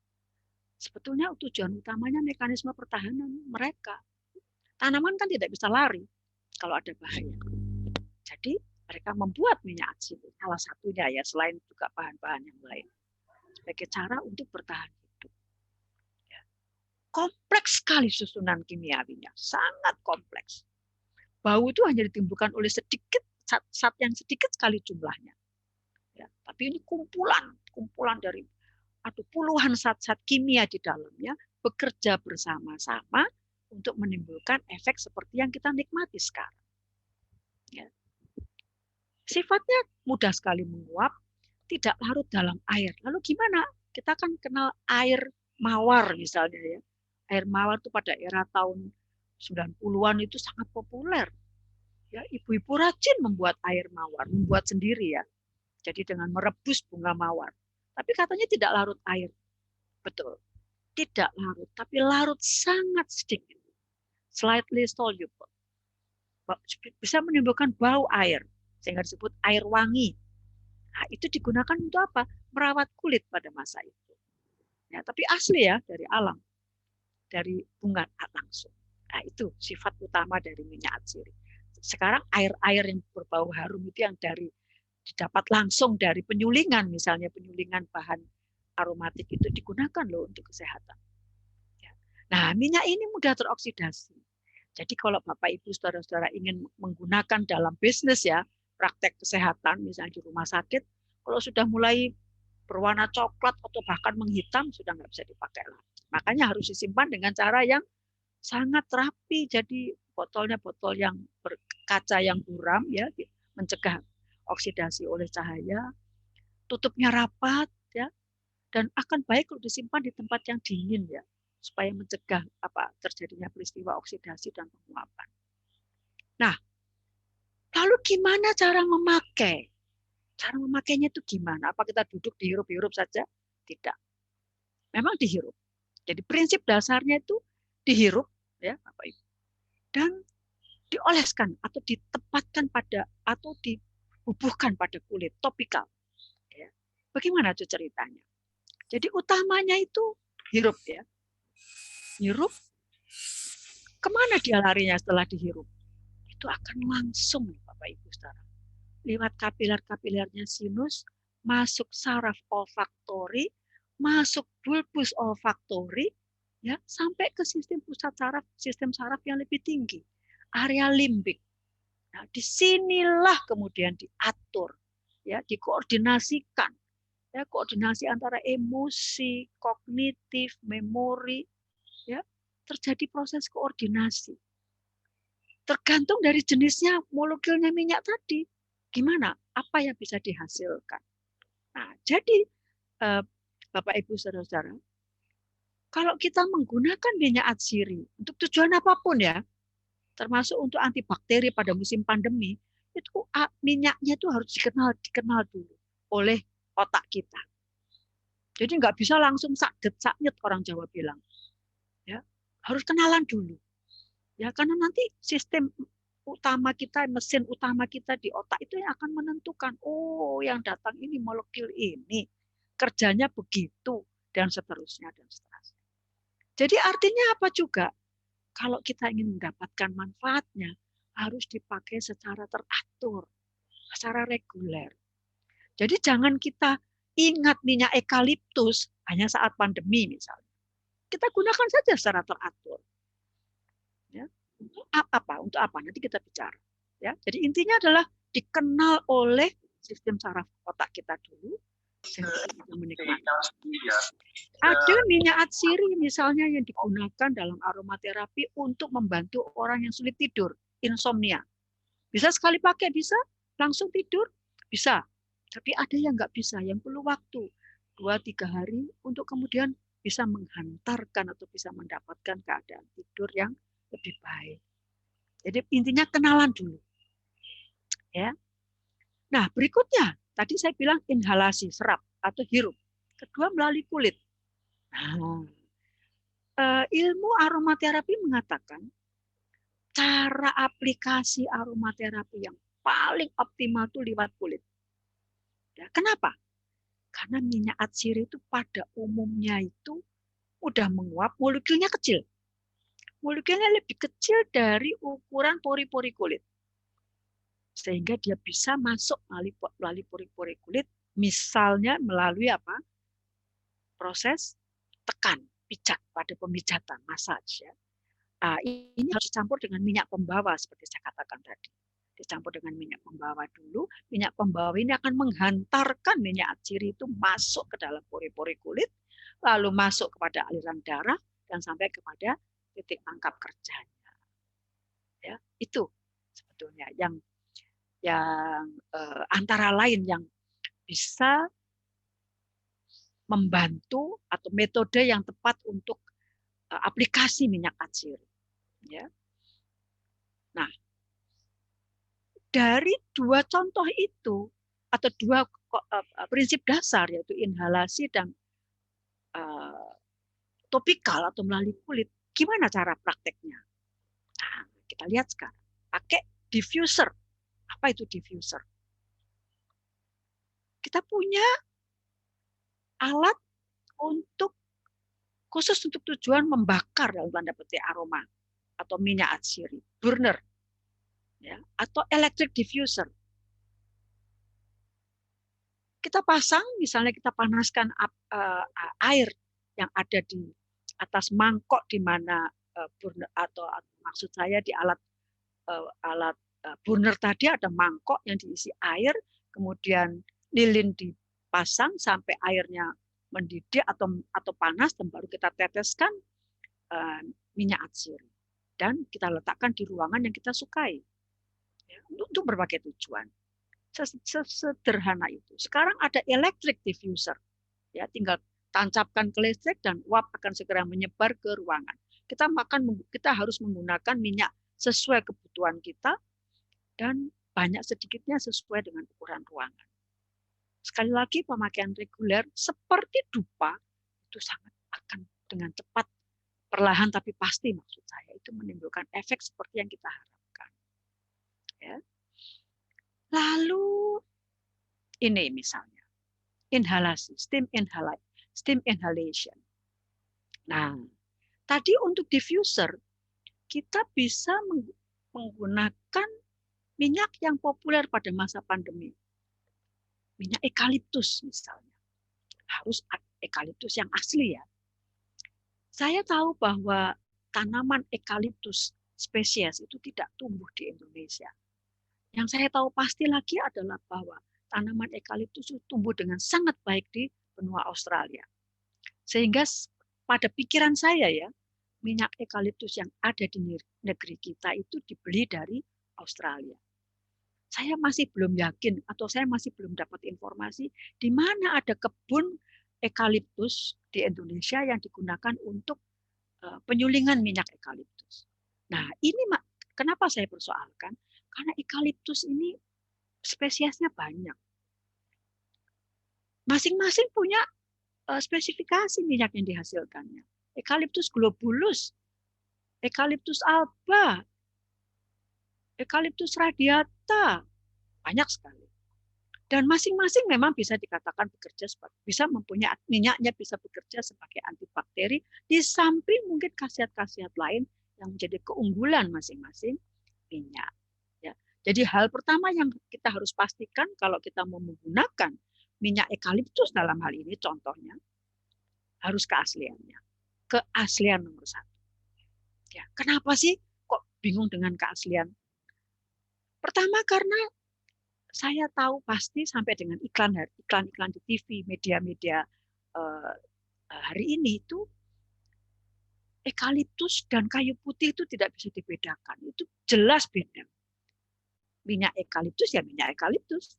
Sebetulnya tujuan utamanya mekanisme pertahanan mereka. Tanaman kan tidak bisa lari kalau ada bahaya. Jadi mereka membuat minyak atsiri, salah satunya ya, selain juga bahan-bahan yang lain, sebagai cara untuk bertahan hidup. Ya. Kompleks sekali susunan kimiawinya, sangat kompleks. Bau itu hanya ditimbulkan oleh sedikit zat yang sedikit sekali jumlahnya. Ya, tapi ini kumpulan dari puluhan zat-zat kimia di dalamnya bekerja bersama-sama untuk menimbulkan efek seperti yang kita nikmati sekarang. Ya. Sifatnya mudah sekali menguap, tidak larut dalam air. Lalu gimana? Kita kan kenal air mawar misalnya ya. Air mawar itu pada era tahun 90-an itu sangat populer. Ya, ibu-ibu rajin membuat air mawar, membuat sendiri ya. Jadi dengan merebus bunga mawar. Tapi katanya tidak larut air. Betul. Tidak larut, tapi larut sangat sedikit. Slightly soluble. Bisa menimbulkan bau air, sehingga disebut air wangi. Nah, itu digunakan untuk apa? Merawat kulit pada masa itu. Ya, tapi asli ya, dari alam. Dari bunga langsung. Nah, itu sifat utama dari minyak atsiri. Sekarang air-air yang berbau harum itu yang didapat langsung dari penyulingan, misalnya penyulingan bahan aromatik itu digunakan loh untuk kesehatan. Ya. Nah, minyak ini mudah teroksidasi. Jadi kalau Bapak Ibu saudara-saudara ingin menggunakan dalam bisnis ya, praktek kesehatan misalnya di rumah sakit, kalau sudah mulai berwarna coklat atau bahkan menghitam sudah nggak bisa dipakai lagi. Makanya harus disimpan dengan cara yang sangat rapi. Jadi botolnya botol yang berkaca yang buram ya, mencegah oksidasi oleh cahaya, tutupnya rapat ya, dan akan baik kalau disimpan di tempat yang dingin ya, supaya mencegah terjadinya peristiwa oksidasi dan penguapan. Nah, lalu gimana cara memakai? Cara memakainya itu gimana? Apa kita duduk dihirup-hirup saja? Tidak. Memang dihirup. Jadi prinsip dasarnya itu dihirup ya, Bapak Ibu. Dan dioleskan atau ditempatkan pada atau dibubuhkan pada kulit topikal. Ya. Bagaimana itu ceritanya? Jadi utamanya itu hirup ya. Hirup, kemana dia larinya setelah dihirup? Itu akan langsung Bapak Ibu saudara. Lewat kapiler-kapilernya sinus, masuk saraf olfaktori, masuk bulbus olfaktori, ya, sampai ke sistem pusat saraf, sistem saraf yang lebih tinggi, area limbik. Nah, disinilah kemudian diatur, ya, dikoordinasikan, ya, koordinasi antara emosi, kognitif, memori, ya, terjadi proses koordinasi. Tergantung dari jenisnya molekulnya minyak tadi, gimana, apa yang bisa dihasilkan. Nah, jadi Bapak Ibu saudara-saudara, kalau kita menggunakan minyak atsiri untuk tujuan apapun ya, termasuk untuk antibakteri pada musim pandemi, itu minyaknya itu harus dikenal dulu oleh otak kita. Jadi nggak bisa langsung sakdet-saknyet orang Jawa bilang. Ya, harus kenalan dulu. Ya, karena nanti sistem utama kita, mesin utama kita di otak itu yang akan menentukan, oh yang datang ini molekul ini, kerjanya begitu, dan seterusnya, dan seterusnya. Jadi artinya apa juga? Kalau kita ingin mendapatkan manfaatnya, harus dipakai secara teratur, secara reguler. Jadi jangan kita ingat minyak eukaliptus hanya saat pandemi misalnya. Kita gunakan saja secara teratur. Ya. Untuk apa? Untuk apa? Nanti kita bicara. Ya. Jadi intinya adalah dikenal oleh sistem saraf otak kita dulu. Ada minyak atsiri misalnya yang digunakan dalam aromaterapi untuk membantu orang yang sulit tidur, insomnia. Bisa sekali pakai, bisa langsung tidur, bisa. Tapi ada yang nggak bisa, yang perlu waktu 2-3 hari untuk kemudian bisa menghantarkan atau bisa mendapatkan keadaan tidur yang lebih baik. Jadi intinya kenalan dulu. Ya. Nah, berikutnya tadi saya bilang inhalasi, serap atau hirup. Kedua melalui kulit. Nah, ilmu aromaterapi mengatakan cara aplikasi aromaterapi yang paling optimal itu lewat kulit. Ya, kenapa? Karena minyak atsiri itu pada umumnya itu udah menguap, molekulnya kecil. Molekulnya lebih kecil dari ukuran pori-pori kulit. Sehingga dia bisa masuk melalui pori-pori kulit, misalnya melalui apa? Proses tekan, pijat pada pemijatan, massage. Ya. Nah, ini harus dicampur dengan minyak pembawa seperti saya katakan tadi. Dicampur dengan minyak pembawa dulu. Minyak pembawa ini akan menghantarkan minyak atsiri itu masuk ke dalam pori-pori kulit, lalu masuk kepada aliran darah dan sampai kepada titik tangkap kerjanya. Ya, itu sebetulnya yang antara lain yang bisa membantu atau metode yang tepat untuk aplikasi minyak atsiri. Ya. Nah, dari dua contoh itu atau dua prinsip dasar yaitu inhalasi dan topikal atau melalui kulit, gimana cara prakteknya? Nah, kita lihat sekarang. Pakai diffuser. Apa itu diffuser? Kita punya alat untuk khusus untuk tujuan membakar dalam tanda petik aroma atau minyak atsiri, burner, ya, atau electric diffuser. Kita pasang, misalnya kita panaskan air yang ada di atas mangkok di mana burner atau maksud saya di alat burner tadi ada mangkok yang diisi air, kemudian lilin dipasang sampai airnya mendidih atau panas, dan baru kita teteskan minyak atsiri dan kita letakkan di ruangan yang kita sukai ya, untuk berbagai tujuan. Sederhana itu. Sekarang ada electric diffuser, ya tinggal tancapkan ke listrik dan uap akan segera menyebar ke ruangan. Kita harus menggunakan minyak sesuai kebutuhan kita dan banyak sedikitnya sesuai dengan ukuran ruangan. Sekali lagi pemakaian reguler seperti dupa itu sangat akan dengan cepat, perlahan tapi pasti maksud saya itu menimbulkan efek seperti yang kita harapkan. Ya. Lalu ini misalnya inhalasi, steam inhalation. Nah, tadi untuk diffuser kita bisa menggunakan minyak yang populer pada masa pandemi. Minyak eukaliptus misalnya. Harus eukaliptus yang asli ya. Saya tahu bahwa tanaman eukaliptus spesies itu tidak tumbuh di Indonesia. Yang saya tahu pasti lagi adalah bahwa tanaman eukaliptus itu tumbuh dengan sangat baik di benua Australia. Sehingga pada pikiran saya ya, minyak eukaliptus yang ada di negeri kita itu dibeli dari Australia. Saya masih belum yakin atau saya masih belum dapat informasi di mana ada kebun eukaliptus di Indonesia yang digunakan untuk penyulingan minyak eukaliptus. Nah, ini kenapa saya persoalkan? Karena eukaliptus ini spesiesnya banyak. Masing-masing punya spesifikasi minyak yang dihasilkannya. Eukaliptus globulus, eukaliptus alba, eukaliptus radiata, banyak sekali. Dan masing-masing memang bisa dikatakan bisa mempunyai minyaknya bisa bekerja sebagai antibakteri, di samping mungkin khasiat-khasiat lain yang menjadi keunggulan masing-masing minyak. Ya. Jadi hal pertama yang kita harus pastikan kalau kita mau menggunakan minyak eukaliptus dalam hal ini contohnya, harus keasliannya. Keaslian nomor 1. Ya, kenapa sih kok bingung dengan keaslian? Pertama karena saya tahu pasti sampai dengan iklan-iklan di TV, media-media hari ini itu eukaliptus dan kayu putih itu tidak bisa dibedakan. Itu jelas beda. Minyak eukaliptus ya minyak eukaliptus,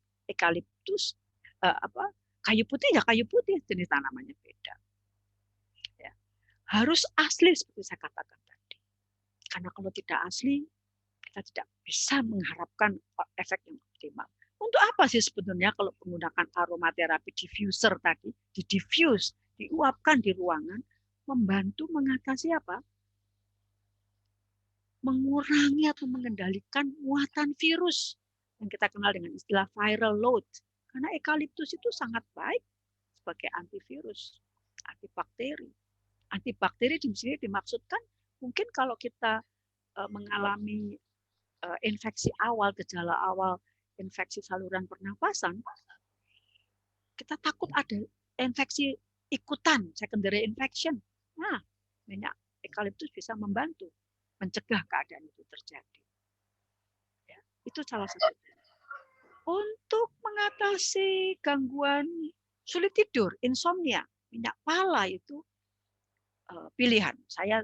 kayu putih ya kayu putih, jenis tanamannya beda. Ya. Harus asli seperti saya katakan tadi. Karena kalau tidak asli kita tidak bisa mengharapkan efek yang optimal. Untuk apa sih sebetulnya kalau menggunakan aromaterapi diffuser tadi, di-diffuse, diuapkan di ruangan, membantu mengatasi apa? mengurangi atau mengendalikan muatan virus yang kita kenal dengan istilah viral load. Karena eukaliptus itu sangat baik sebagai antivirus, antibakteri. Antibakteri di sini dimaksudkan mungkin kalau kita mengalami infeksi awal, gejala awal infeksi saluran pernapasan, kita takut ada infeksi ikutan, secondary infection. Nah, minyak eukaliptus bisa membantu mencegah keadaan itu terjadi. Ya, itu salah satu. Untuk mengatasi gangguan sulit tidur, insomnia, minyak pala itu pilihan. Saya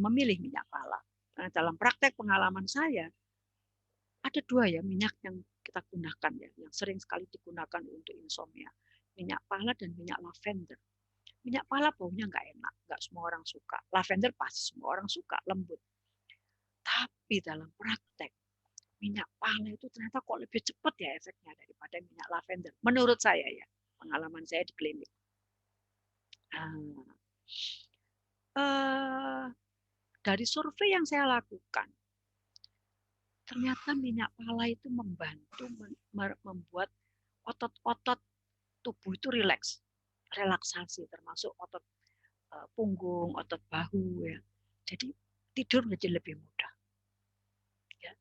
memilih minyak pala. Nah, dalam praktek pengalaman saya, ada dua ya minyak yang kita gunakan ya, yang sering sekali digunakan untuk insomnia. Minyak pala dan minyak lavender. Minyak pala baunya nggak enak, nggak semua orang suka. Lavender pasti semua orang suka, lembut. Tapi dalam praktek, minyak pala itu ternyata kok lebih cepat ya efeknya daripada minyak lavender. Menurut saya ya, pengalaman saya di klinik. Dari survei yang saya lakukan, ternyata minyak pala itu membantu membuat otot-otot tubuh itu rileks, relaksasi, termasuk otot punggung, otot bahu ya. Jadi tidur menjadi lebih mudah. Ya,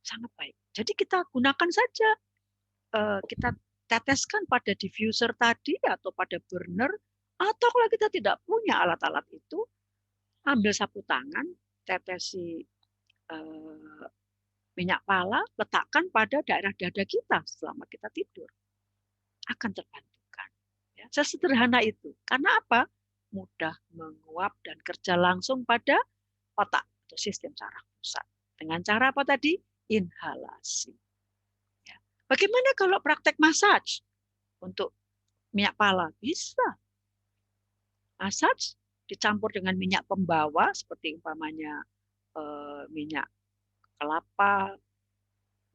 sangat baik. Jadi kita gunakan saja, kita teteskan pada diffuser tadi atau pada burner, atau kalau kita tidak punya alat-alat itu, ambil sapu tangan, tetesi minyak pala, letakkan pada daerah dada kita selama kita tidur. Akan terbantukan. Ya, sesederhana itu. Karena apa? Mudah menguap dan kerja langsung pada otak atau sistem saraf pusat. Dengan cara apa tadi? Inhalasi. Ya. Bagaimana kalau praktek massage untuk minyak pala? Bisa. Massage dicampur dengan minyak pembawa seperti umpamanya minyak kelapa,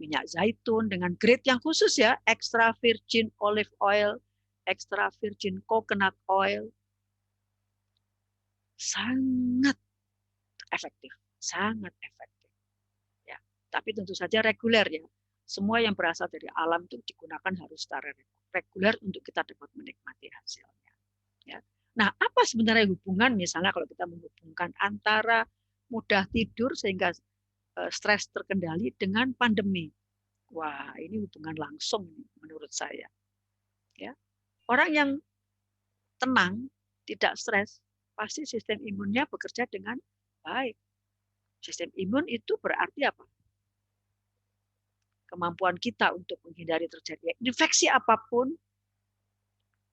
minyak zaitun dengan grade yang khusus ya, extra virgin olive oil, extra virgin coconut oil. Sangat efektif, sangat efektif. Ya, tapi tentu saja reguler ya. Semua yang berasal dari alam itu digunakan harus secara reguler untuk kita dapat menikmati hasilnya. Ya. Nah, apa sebenarnya hubungan misalnya kalau kita menghubungkan antara mudah tidur sehingga stres terkendali dengan pandemi? Wah, ini hubungan langsung menurut saya. Ya. Orang yang tenang, tidak stres, pasti sistem imunnya bekerja dengan baik. Sistem imun itu berarti apa? Kemampuan kita untuk menghindari terjadi infeksi apapun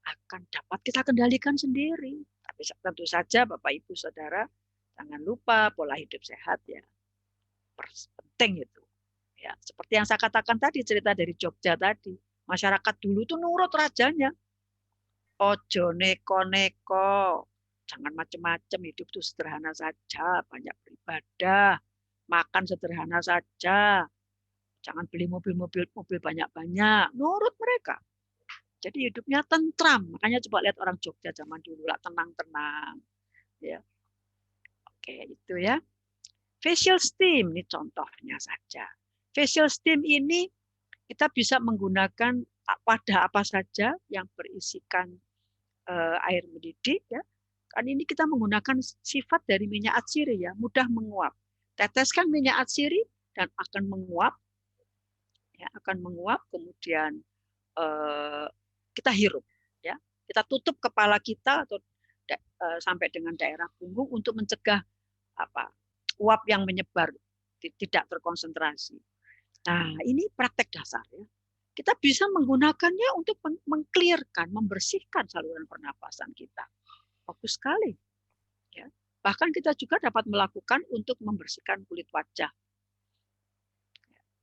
akan dapat kita kendalikan sendiri. Tapi tentu saja Bapak Ibu Saudara, jangan lupa pola hidup sehat ya. Penting itu. Ya, seperti yang saya katakan tadi, cerita dari Jogja tadi. Masyarakat dulu tuh nurut rajanya. Ojo neko-neko. Jangan macam-macam, hidup itu sederhana saja, banyak beribadah, makan sederhana saja. Jangan beli mobil banyak-banyak. Nurut mereka. Jadi hidupnya tentram. Makanya coba lihat orang Jogja zaman dulu lah, tenang-tenang. Ya. Oke, itu ya. Facial steam, ini contohnya saja. Facial steam ini kita bisa menggunakan wadah apa saja yang berisikan air mendidih. Ya. Kan ini kita menggunakan sifat dari minyak atsiri ya, mudah menguap. Teteskan minyak atsiri dan akan menguap. Ya, akan menguap, kemudian kita hirup. Ya. Kita tutup kepala kita atau sampai dengan daerah punggung untuk mencegah uap yang menyebar, tidak terkonsentrasi. Nah, ini praktek dasar ya. Kita bisa menggunakannya untuk mengklirkan, membersihkan saluran pernapasan kita. Bagus sekali. Ya. Bahkan kita juga dapat melakukan untuk membersihkan kulit wajah.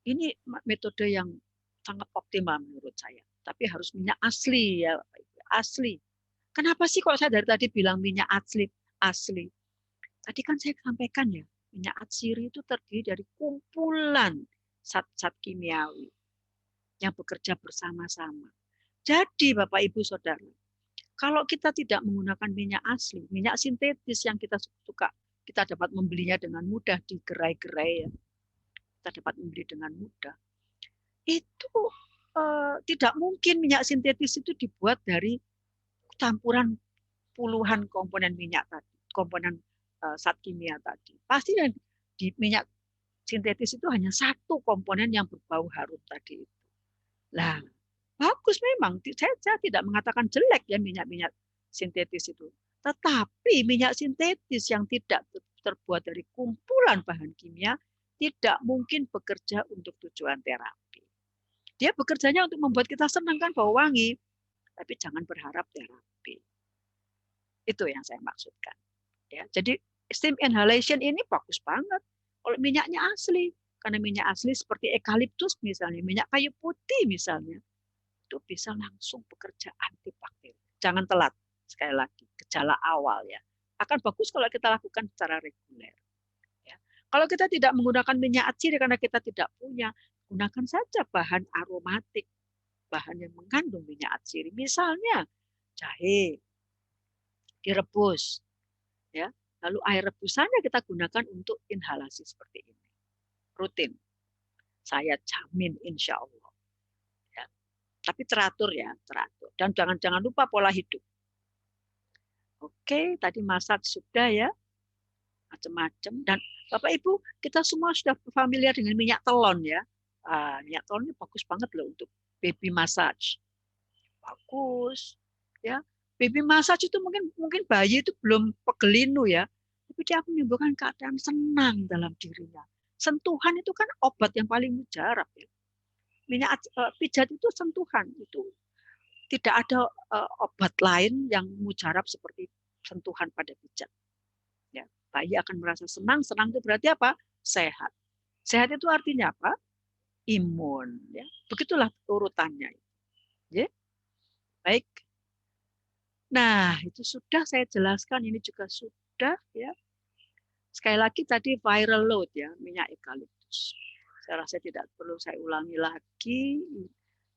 Ini metode yang sangat optimal menurut saya. Tapi harus minyak asli ya, asli. Kenapa sih kok saya dari tadi bilang minyak asli? Asli. Tadi kan saya sampaikan ya, minyak atsiri itu terdiri dari kumpulan zat-zat kimiawi yang bekerja bersama-sama. Jadi Bapak Ibu Saudara, kalau kita tidak menggunakan minyak asli, minyak sintetis yang kita suka kita dapat membelinya dengan mudah di gerai-gerai ya. Kita dapat membeli dengan mudah. Itu tidak mungkin minyak sintetis itu dibuat dari campuran puluhan komponen minyak tadi, komponen zat kimia tadi. Pasti di minyak sintetis itu hanya satu komponen yang berbau harum tadi itu. Lah, bagus memang. Saya tidak mengatakan jelek ya minyak-minyak sintetis itu. Tetapi minyak sintetis yang tidak terbuat dari kumpulan bahan kimia tidak mungkin bekerja untuk tujuan terapi. Dia bekerjanya untuk membuat kita senang kan, bau wangi, tapi jangan berharap terapi. Itu yang saya maksudkan. Ya, jadi steam inhalation ini bagus banget kalau minyaknya asli. Karena minyak asli seperti eukaliptus misalnya, minyak kayu putih misalnya, itu bisa langsung bekerja antibakteri. Jangan telat. Sekali lagi, gejala awal ya. Akan bagus kalau kita lakukan secara reguler. Ya. Kalau kita tidak menggunakan minyak atsiri karena kita tidak punya, gunakan saja bahan aromatik, bahan yang mengandung minyak atsiri. Misalnya jahe, direbus, ya. Lalu air rebusannya kita gunakan untuk inhalasi seperti ini. Rutin. Saya jamin insya Allah. Ya. Tapi teratur ya, teratur. Dan jangan lupa pola hidup. Oke, tadi masak sudah ya, macam-macam. Dan Bapak Ibu, kita semua sudah familiar dengan minyak telon ya. Minyak telon ini bagus banget loh untuk baby massage. Bagus, ya. Baby massage itu mungkin bayi itu belum pegelinu ya, tapi dia menimbulkan keadaan senang dalam dirinya. Sentuhan itu kan obat yang paling mujarab ya. Minyak pijat itu sentuhan itu. Tidak ada obat lain yang mujarab seperti sentuhan pada pijat. Ya, bayi akan merasa senang. Senang itu berarti apa? Sehat. Sehat itu artinya apa? Imun. Ya, begitulah urutannya. Ya, baik. Nah, itu sudah saya jelaskan. Ini juga sudah ya. Sekali lagi tadi viral load ya, minyak eukaliptus. Saya rasa tidak perlu saya ulangi lagi.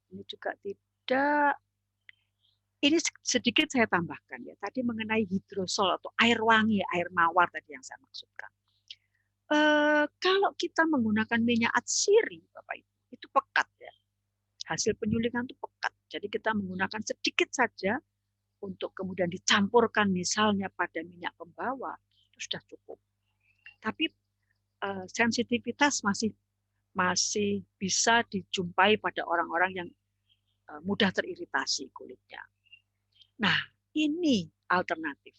Ini juga tidak. Ini sedikit saya tambahkan ya. Tadi mengenai hidrosol atau air wangi, air mawar tadi yang saya maksudkan. Kalau kita menggunakan minyak atsiri, Bapak Ibu, itu pekat ya. Hasil penyulingan itu pekat. Jadi kita menggunakan sedikit saja untuk kemudian dicampurkan misalnya pada minyak pembawa, itu sudah cukup. Tapi sensitivitas masih bisa dijumpai pada orang-orang yang mudah teriritasi kulitnya. Nah, ini alternatif.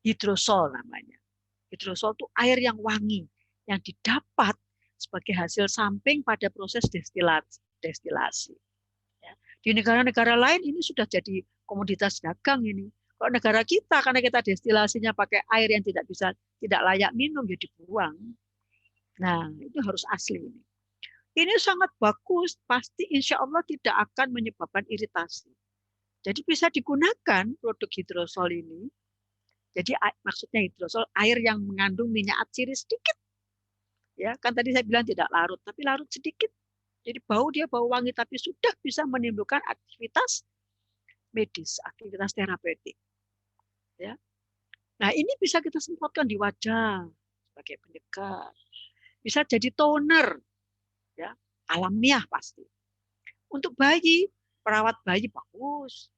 Hidrosol namanya. Hidrosol itu air yang wangi yang didapat sebagai hasil samping pada proses destilasi. Ya. Di negara-negara lain ini sudah jadi komoditas dagang ini. Kalau negara kita, karena kita destilasinya pakai air yang tidak layak minum, ya dibuang. Nah, itu harus asli ini. Ini sangat bagus, pasti insya Allah tidak akan menyebabkan iritasi. Jadi bisa digunakan produk hidrosol ini. Jadi maksudnya hidrosol, air yang mengandung minyak atsiri sedikit. Ya, kan tadi saya bilang tidak larut, tapi larut sedikit. Jadi dia bau wangi, tapi sudah bisa menimbulkan aktivitas medis, aktivitas terapeutik. Ya. Nah, ini bisa kita semprotkan di wajah sebagai penyegar. Bisa jadi toner, ya, alamiah pasti. Untuk bayi, perawat bayi bagus.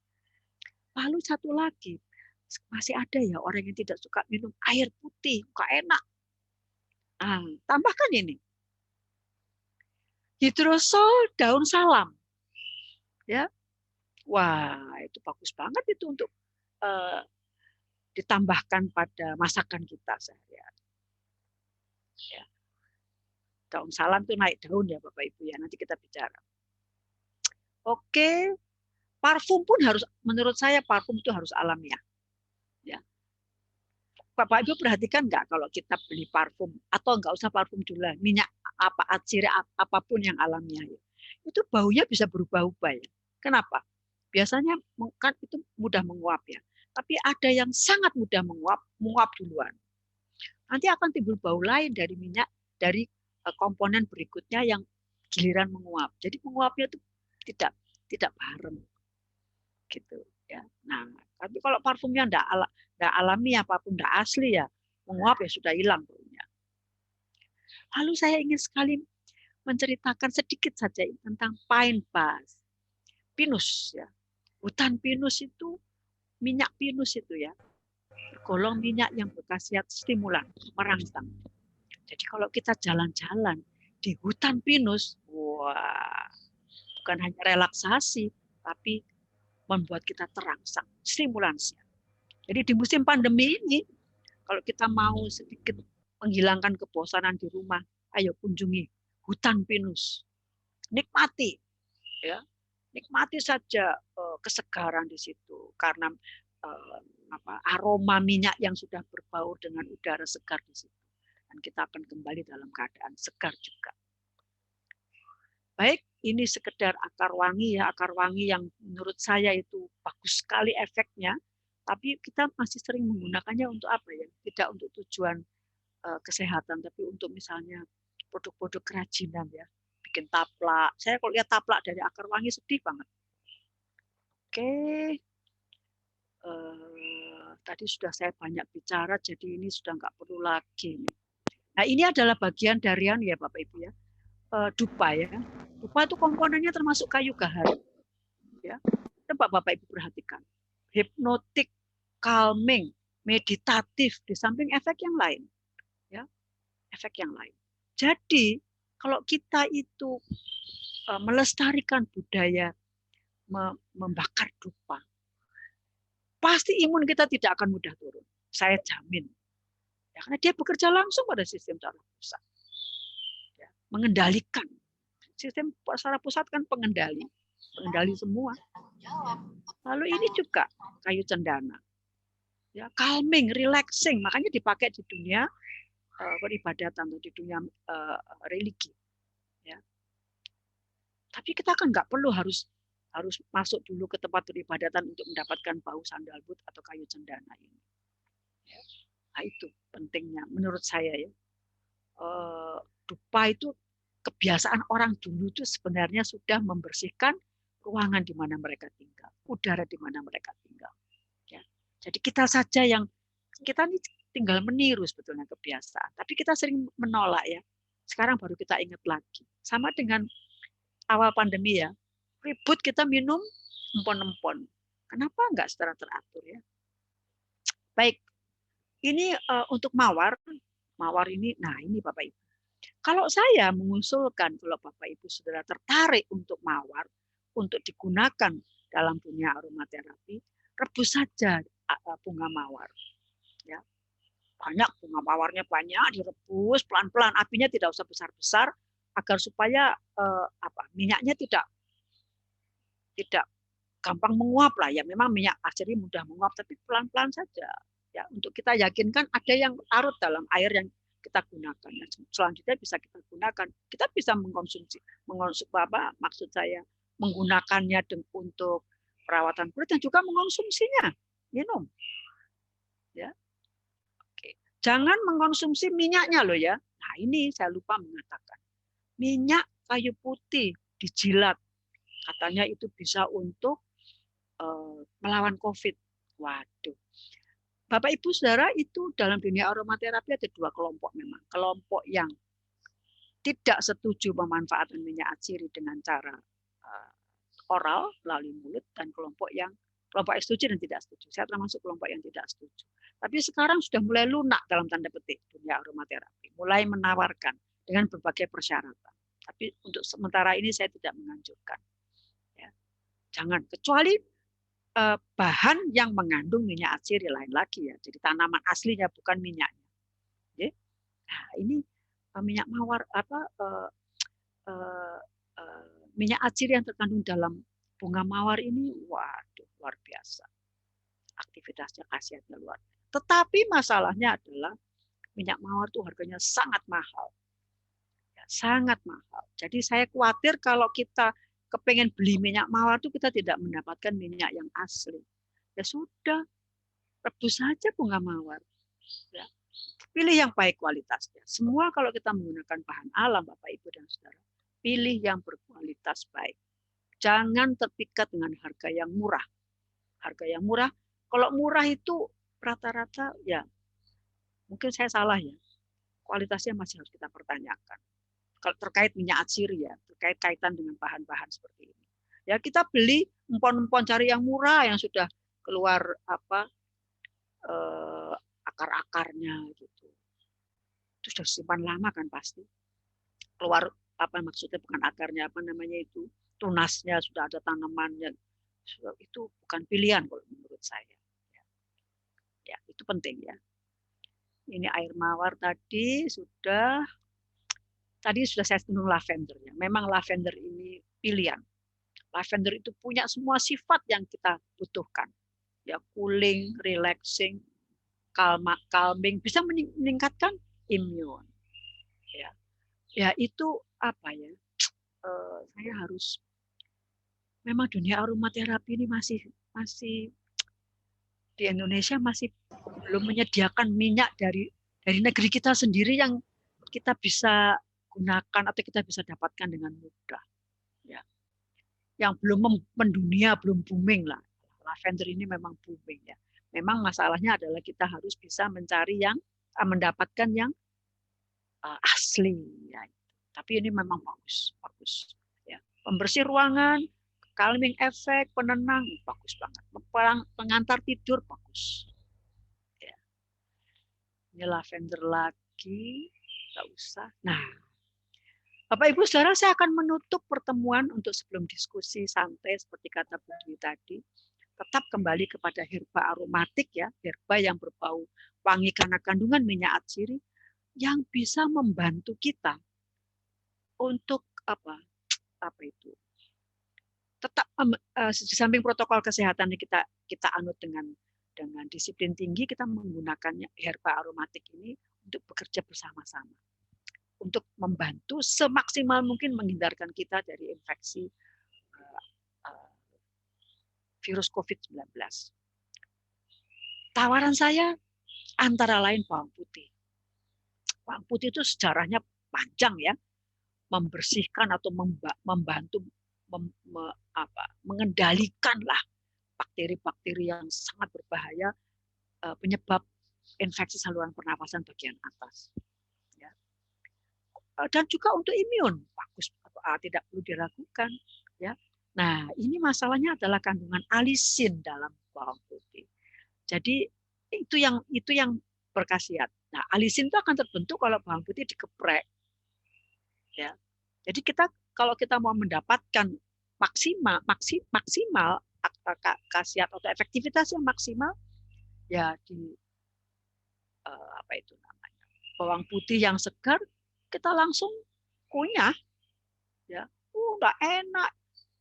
Lalu satu lagi, masih ada ya orang yang tidak suka minum air putih, nggak enak. Nah, tambahkan ini. Hidrosol daun salam. Ya. Wah, itu bagus banget itu untuk ditambahkan pada masakan kita sehari-hari. Ya. Daun salam itu naik daun ya Bapak Ibu ya, nanti kita bicara. Oke, parfum pun harus, menurut saya parfum itu harus alamiah. Ya. Bapak Ibu perhatikan nggak kalau kita beli parfum, atau nggak usah parfum dulu, minyak apa atsiri apapun yang alamiah ya, itu baunya bisa berubah-ubah ya. Kenapa? Biasanya kan itu mudah menguap ya. Tapi ada yang sangat mudah menguap duluan. Nanti akan timbul bau lain dari minyak, dari komponen berikutnya yang giliran menguap. Jadi menguapnya itu tidak bareng, gitu ya. Nah, tapi kalau parfumnya enggak alami apapun enggak asli ya, menguap ya sudah hilang baunya. Lalu saya ingin sekali menceritakan sedikit saja tentang pine bus, pinus ya. Hutan pinus itu, minyak pinus itu ya, tergolong minyak yang berkhasiat stimulan, merangsang. Jadi kalau kita jalan-jalan di hutan pinus, wah, bukan hanya relaksasi, tapi membuat kita terangsang, stimulansi. Jadi di musim pandemi ini, kalau kita mau sedikit menghilangkan kebosanan di rumah, ayo kunjungi hutan pinus. Nikmati, ya, nikmati saja kesegaran di situ karena aroma minyak yang sudah berbaur dengan udara segar di situ. Dan kita akan kembali dalam keadaan segar juga. Baik, ini sekedar akar wangi ya, akar wangi yang menurut saya itu bagus sekali efeknya, tapi kita masih sering menggunakannya untuk apa ya? Tidak untuk tujuan kesehatan, tapi untuk misalnya produk-produk kerajinan ya, bikin taplak. Saya kalau lihat taplak dari akar wangi sedih banget. Oke, tadi sudah saya banyak bicara, jadi ini sudah nggak perlu lagi. Nah, ini adalah bagian darian ya Bapak Ibu ya, dupa ya. Dupa itu komponennya termasuk kayu gahar. Ya, coba Bapak Ibu perhatikan. Hipnotik, calming, meditatif, di samping efek yang lain. Ya, efek yang lain. Jadi kalau kita itu melestarikan budaya membakar dupa, pasti imun kita tidak akan mudah turun. Saya jamin. Ya, karena dia bekerja langsung pada sistem saraf pusat. Ya, mengendalikan. Sistem saraf pusat kan pengendali semua. Ya. Lalu ini juga kayu cendana. Ya, calming, relaxing, makanya dipakai di dunia peribadatan atau di dunia religi. Ya. Tapi kita kan nggak perlu harus masuk dulu ke tempat peribadatan untuk mendapatkan bau sandalwood atau kayu cendana ini. Ya. Nah, itu pentingnya menurut saya ya. Dupa itu kebiasaan orang dulu itu sebenarnya sudah membersihkan ruangan di mana mereka tinggal, udara di mana mereka tinggal. Ya. Jadi kita saja yang kita ini tinggal meniru sebetulnya kebiasaan, tapi kita sering menolak ya. Sekarang baru kita ingat lagi. Sama dengan awal pandemi ya, ribut kita minum empon-empon. Kenapa enggak secara teratur ya? Baik. Ini untuk mawar ini, nah ini Bapak Ibu. Kalau saya mengusulkan, kalau Bapak Ibu saudara tertarik untuk mawar, untuk digunakan dalam dunia aromaterapi, rebus saja bunga mawar. Ya. Banyak bunga mawarnya banyak, direbus pelan-pelan, apinya tidak usah besar-besar, agar supaya minyaknya tidak gampang menguap lah. Ya memang minyak asli mudah menguap, tapi pelan-pelan saja. Ya, untuk kita yakinkan ada yang larut dalam air yang kita gunakan. Selanjutnya bisa kita gunakan. Kita bisa mengkonsumsi maksud saya menggunakannya untuk perawatan kulit dan juga mengkonsumsinya, minum. Ya. Oke. Jangan mengkonsumsi minyaknya loh ya. Nah, ini saya lupa mengatakan. Minyak kayu putih dijilat. Katanya itu bisa untuk melawan COVID. Waduh. Bapak Ibu Saudara, itu dalam dunia aromaterapi ada dua kelompok memang. Kelompok yang tidak setuju pemanfaatan minyak atsiri dengan cara oral melalui mulut, dan kelompok yang setuju dan tidak setuju. Saya termasuk kelompok yang tidak setuju. Tapi sekarang sudah mulai lunak dalam tanda petik dunia aromaterapi, mulai menawarkan dengan berbagai persyaratan. Tapi untuk sementara ini saya tidak menganjurkan. Ya. Jangan, kecuali bahan yang mengandung minyak atsiri lain lagi ya. Jadi tanaman aslinya bukan minyaknya. Oke. Nah, ini minyak mawar minyak atsiri yang terkandung dalam bunga mawar ini, waduh luar biasa. Aktivitasnya, khasiatnya luar biasa. Tetapi masalahnya adalah minyak mawar itu harganya sangat mahal. Ya, sangat mahal. Jadi saya khawatir kalau kita kepengen beli minyak mawar itu kita tidak mendapatkan minyak yang asli. Ya sudah, rebus saja bunga mawar. Ya. Pilih yang baik kualitasnya. Semua kalau kita menggunakan bahan alam, Bapak Ibu dan Saudara, pilih yang berkualitas baik. Jangan terpikat dengan harga yang murah. Harga yang murah, kalau murah itu rata-rata ya mungkin saya salah ya, kualitasnya masih harus kita pertanyakan. Kalau terkait minyak atsiri ya, terkait kaitan dengan bahan-bahan seperti ini. Ya kita beli empon-empon cari yang murah yang sudah keluar akar-akarnya gitu. Itu sudah simpan lama kan pasti. Keluar maksudnya bukan akarnya, itu tunasnya sudah ada tanamannya. Itu bukan pilihan kalau menurut saya. Ya, itu penting ya. Ini air mawar tadi sudah saya singgung lavender ya. Memang lavender ini pilihan. Lavender itu punya semua sifat yang kita butuhkan. Ya, cooling, relaxing, calming, bisa meningkatkan imun. Ya itu saya harus, memang dunia aromaterapi ini masih di Indonesia masih belum menyediakan minyak dari negeri kita sendiri yang kita bisa gunakan atau kita bisa dapatkan dengan mudah. Ya. Yang belum mendunia, belum booming lah. Lavender ini memang booming ya. Memang masalahnya adalah kita harus bisa mencari mendapatkan yang asli ya. Tapi ini memang bagus ya. Pembersih ruangan, calming effect, penenang bagus banget. Pengantar tidur bagus. Ya. Ini lavender lagi, nggak usah. Nah, Bapak Ibu Saudara, saya akan menutup pertemuan untuk sebelum diskusi santai seperti kata Bu Dwi tadi. Tetap kembali kepada herba aromatik ya, herba yang berbau wangi karena kandungan minyak atsiri yang bisa membantu kita untuk tetap di samping protokol kesehatan yang kita anut dengan disiplin tinggi, kita menggunakannya herba aromatik ini untuk bekerja bersama-sama. Untuk membantu semaksimal mungkin menghindarkan kita dari infeksi virus COVID-19. Tawaran saya antara lain bawang putih. Bawang putih itu sejarahnya panjang ya, membersihkan atau membantu mengendalikanlah bakteri-bakteri yang sangat berbahaya penyebab infeksi saluran pernapasan bagian atas. Dan juga untuk imun bagus, tidak perlu diragukan ya. Nah, ini masalahnya adalah kandungan alisin dalam bawang putih. Jadi itu yang berkhasiat. Nah, alisin itu akan terbentuk kalau bawang putih dikeprek. Ya. Jadi kalau kita mau mendapatkan maksimal khasiat atau efektivitas yang maksimal ya di bawang putih yang segar kita langsung kunyah ya.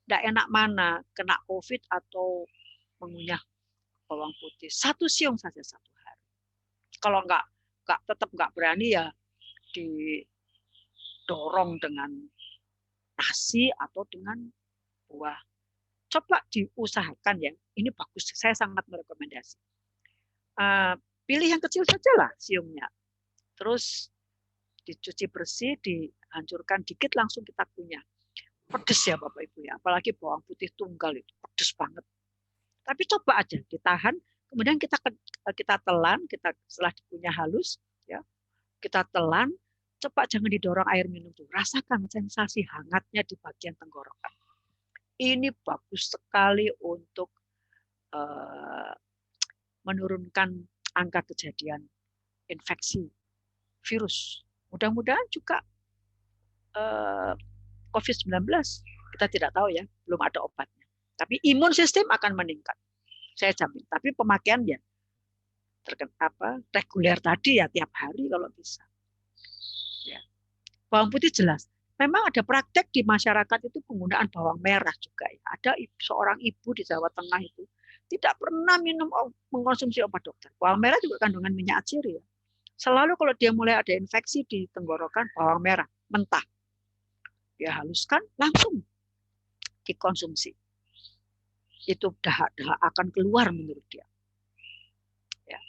Nggak enak mana kena COVID atau mengunyah bawang putih. 1 siung saja 1 hari. Kalau tetap nggak berani ya didorong dengan nasi atau dengan buah. Coba diusahakan ya. Ini bagus. Saya sangat merekomendasi. Pilih yang kecil saja lah siungnya. Terus dicuci bersih, dihancurkan dikit, langsung kita kunyah. Pedes ya Bapak Ibu ya, apalagi bawang putih tunggal itu pedes banget. Tapi coba aja ditahan, kemudian kita telan, setelah dikunyah halus, ya kita telan, coba jangan didorong air minum tuh, rasakan sensasi hangatnya di bagian tenggorokan. Ini bagus sekali untuk menurunkan angka kejadian infeksi virus. Mudah-mudahan juga COVID-19 kita tidak tahu ya, belum ada obatnya. Tapi imun sistem akan meningkat, saya jamin. Tapi pemakaiannya reguler tadi ya tiap hari kalau bisa. Ya. Bawang putih jelas. Memang ada praktek di masyarakat itu penggunaan bawang merah juga. Ya. Ada seorang ibu di Jawa Tengah itu tidak pernah mengkonsumsi obat dokter. Bawang merah juga kandungan minyak atsiri ya. Selalu kalau dia mulai ada infeksi di tenggorokan, bawang merah mentah. Dia haluskan, langsung dikonsumsi. Itu dahak-dahak akan keluar menurut dia. Ya.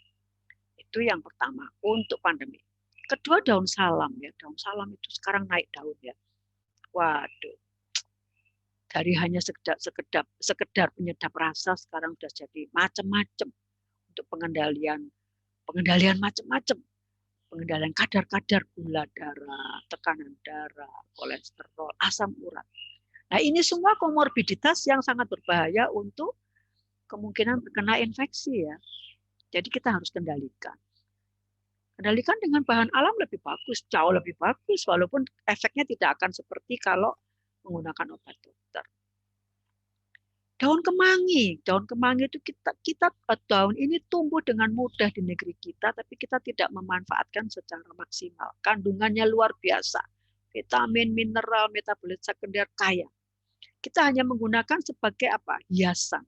Itu yang pertama untuk pandemi. Kedua daun salam ya. Daun salam itu sekarang naik daun ya. Waduh. Dari hanya sekedar penyedap rasa sekarang sudah jadi macam-macam untuk pengendalian macam-macam. pengendalian kadar-kadar gula darah, tekanan darah, kolesterol, asam urat. Nah, ini semua komorbiditas yang sangat berbahaya untuk kemungkinan terkena infeksi ya. Jadi kita harus kendalikan. Kendalikan dengan bahan alam lebih bagus, jauh lebih bagus, walaupun efeknya tidak akan seperti kalau menggunakan obat dokter. Daun kemangi itu daun ini tumbuh dengan mudah di negeri kita, tapi kita tidak memanfaatkan secara maksimal. Kandungannya luar biasa, vitamin, mineral, metabolit sekunder kaya. Kita hanya menggunakan sebagai apa? Hiasan.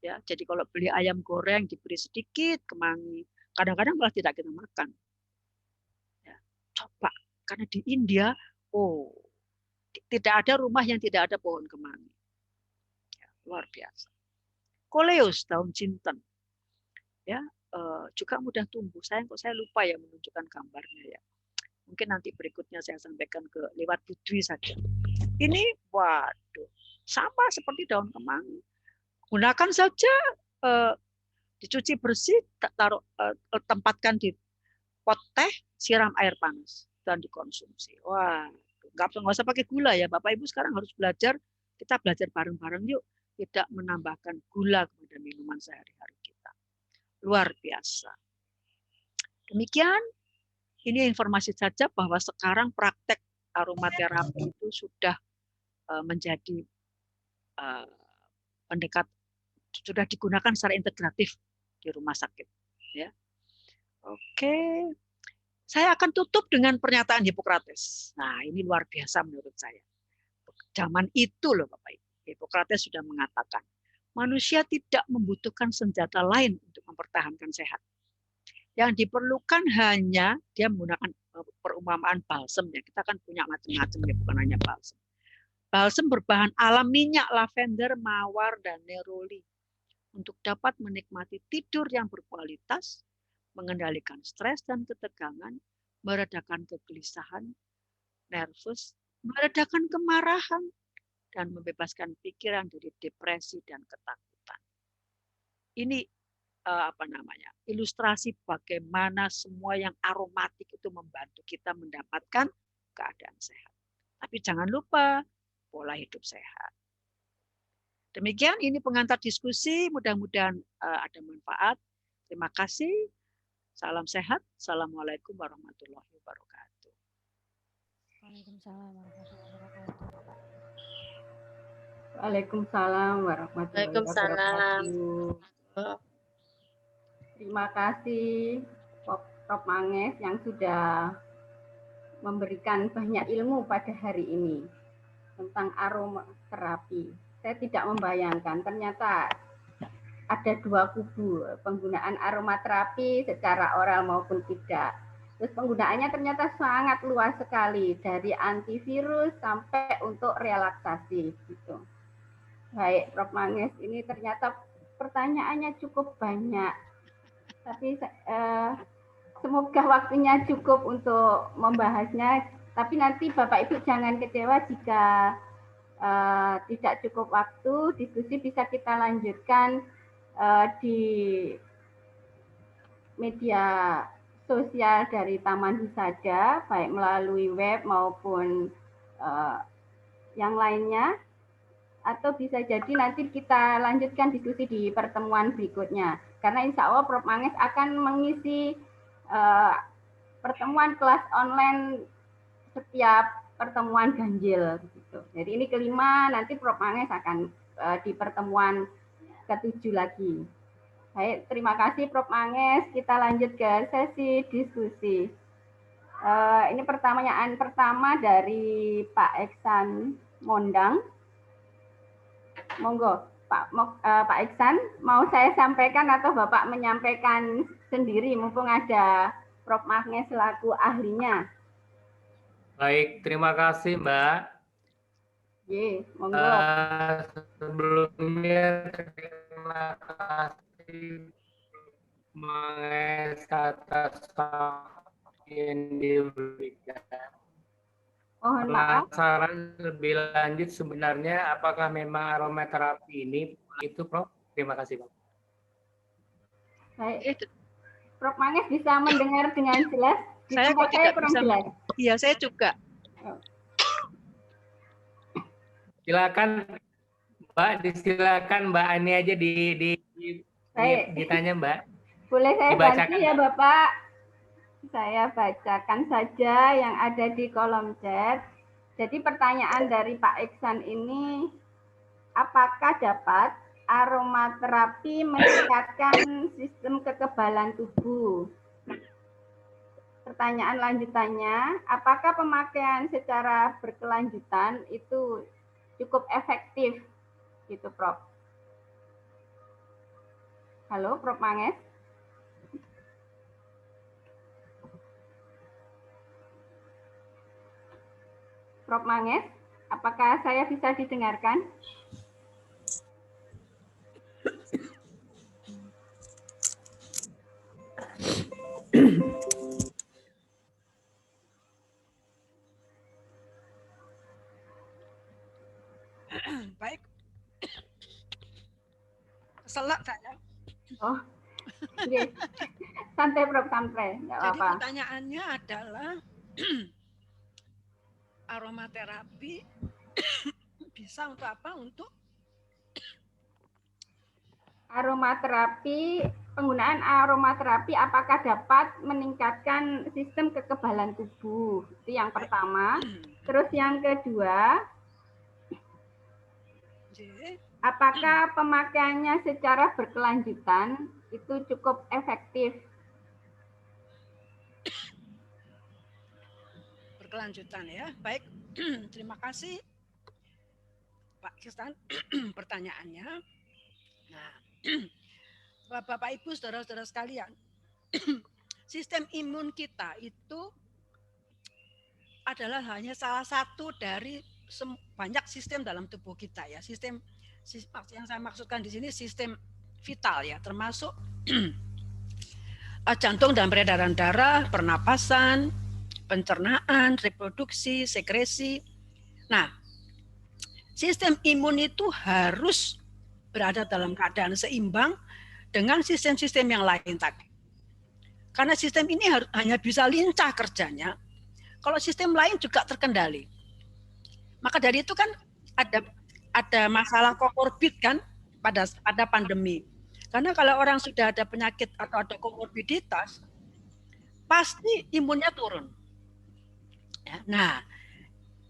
Ya, jadi kalau beli ayam goreng diberi sedikit kemangi, kadang-kadang malah tidak kita makan. Ya, coba, karena di India, tidak ada rumah yang tidak ada pohon kemangi. Ya, luar biasa. Koleus, daun jinten, ya juga mudah tumbuh. Saya lupa ya menunjukkan gambarnya ya. Mungkin nanti berikutnya saya sampaikan lewat Budwi saja. Ini, waduh, sama seperti daun kemangi. Gunakan saja, dicuci bersih, tempatkan di pot teh, siram air panas dan dikonsumsi. Wah, nggak usah pakai gula ya, Bapak Ibu sekarang harus belajar. Kita belajar bareng-bareng yuk, tidak menambahkan gula kepada minuman sehari-hari kita. Luar biasa. Demikian, ini informasi saja bahwa sekarang praktek aromaterapi itu sudah menjadi sudah digunakan secara integratif di rumah sakit. Ya. Oke, saya akan tutup dengan pernyataan Hippocrates. Nah, ini luar biasa menurut saya. Zaman itu loh Bapak Ibu, Hippocrates sudah mengatakan, manusia tidak membutuhkan senjata lain untuk mempertahankan sehat. Yang diperlukan hanya dia menggunakan perumpamaan balsem ya. Kita kan punya macam-macam ya, bukan hanya balsem. Balsem berbahan alam minyak lavender, mawar, dan neroli untuk dapat menikmati tidur yang berkualitas, mengendalikan stres dan ketegangan, meredakan kegelisahan, nervous, meredakan kemarahan, dan membebaskan pikiran dari depresi dan ketakutan. Ini ilustrasi bagaimana semua yang aromatik itu membantu kita mendapatkan keadaan sehat. Tapi jangan lupa pola hidup sehat. Demikian ini pengantar diskusi, mudah-mudahan ada manfaat. Terima kasih. Salam sehat. Assalamualaikum warahmatullahi wabarakatuh. Waalaikumsalam warahmatullahi wabarakatuh. Waalaikumsalam warahmatullahi wabarakatuh. Terima kasih Prof. Manges yang sudah memberikan banyak ilmu pada hari ini tentang aromaterapi. Saya tidak membayangkan ternyata ada dua kubu penggunaan aromaterapi secara oral maupun tidak. Terus penggunaannya ternyata sangat luas sekali dari antivirus sampai untuk relaksasi gitu. Baik, Prof. Manges, ini ternyata pertanyaannya cukup banyak. Tapi semoga waktunya cukup untuk membahasnya. Tapi nanti Bapak Ibu jangan kecewa jika tidak cukup waktu. Diskusi bisa kita lanjutkan di media sosial dari Taman Husada, baik melalui web maupun yang lainnya. Atau bisa jadi nanti kita lanjutkan diskusi di pertemuan berikutnya. Karena insya Allah Prof. Manges akan mengisi pertemuan kelas online setiap pertemuan ganjil. Gitu. Jadi ini kelima, nanti Prof. Manges akan di pertemuan ke-7 lagi. Baik, terima kasih Prof. Manges. Kita lanjut ke sesi diskusi. Ini pertanyaan pertama dari Pak Eksan Mondang. Monggo, Pak Iksan, mau saya sampaikan atau Bapak menyampaikan sendiri mumpung ada Prof. Manges selaku ahlinya? Baik, terima kasih Mbak. Monggo. Sebelumnya terima kasih Manges atas waktu yang diberikan. Penasaran lebih lanjut sebenarnya apakah memang aromaterapi ini itu Prof? Terima kasih Pak. Baik. Prof. Manges bisa mendengar dengan jelas Di Saya tempat kok saya tidak kurang bisa. jelas. Iya, saya juga. Silakan Mbak, disilakan Mbak Ani aja Baik. ditanya Mbak. Boleh saya Dibacakan, bantu ya Mbak. Bapak? Saya bacakan saja yang ada di kolom chat. Jadi pertanyaan dari Pak Iksan ini, apakah dapat aromaterapi meningkatkan sistem kekebalan tubuh? Pertanyaan lanjutannya, apakah pemakaian secara berkelanjutan itu cukup efektif? Gitu, Prof. Halo, Prof. Manges. Prof. Manges, apakah saya bisa didengarkan? Baik. Keselak saya. Oh, yes. Santai Prof, santai, nggak Jadi apa-apa. pertanyaannya adalah aromaterapi bisa untuk apa? Untuk Aromaterapi, penggunaan aromaterapi apakah dapat meningkatkan sistem kekebalan tubuh? Itu yang pertama. Terus yang kedua, apakah pemakaiannya secara berkelanjutan itu cukup efektif? berkelanjutan ya. Baik, terima kasih Pak Kistan pertanyaannya. Nah, Bapak Ibu, saudara-saudara sekalian, sistem imun kita itu adalah hanya salah satu dari banyak sistem dalam tubuh kita ya. Sistem yang saya maksudkan di sini sistem vital ya, termasuk jantung dan peredaran darah, pernapasan, pencernaan, reproduksi, sekresi. Nah, sistem imun itu harus berada dalam keadaan seimbang dengan sistem-sistem yang lain tadi. Karena sistem ini hanya bisa lincah kerjanya kalau sistem lain juga terkendali. Maka dari itu kan ada masalah komorbid kan pada pandemi. Karena kalau orang sudah ada penyakit atau ada komorbiditas, pasti imunnya turun. Ya, nah,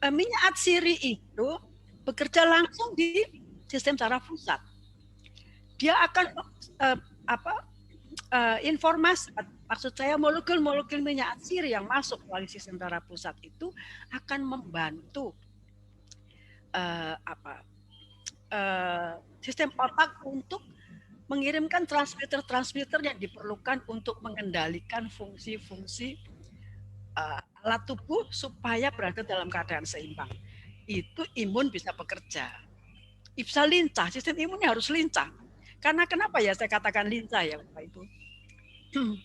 minyak atsiri itu bekerja langsung di sistem saraf pusat. Dia akan informasi, maksud saya molekul-molekul minyak atsiri yang masuk melalui sistem saraf pusat itu akan membantu sistem otak untuk mengirimkan transmitter-transmitter yang diperlukan untuk mengendalikan fungsi-fungsi alat tubuh supaya berada dalam keadaan seimbang. Itu imun bisa bekerja. Bisa lincah, sistem imunnya harus lincah. Karena kenapa ya saya katakan lincah ya Bapak Ibu?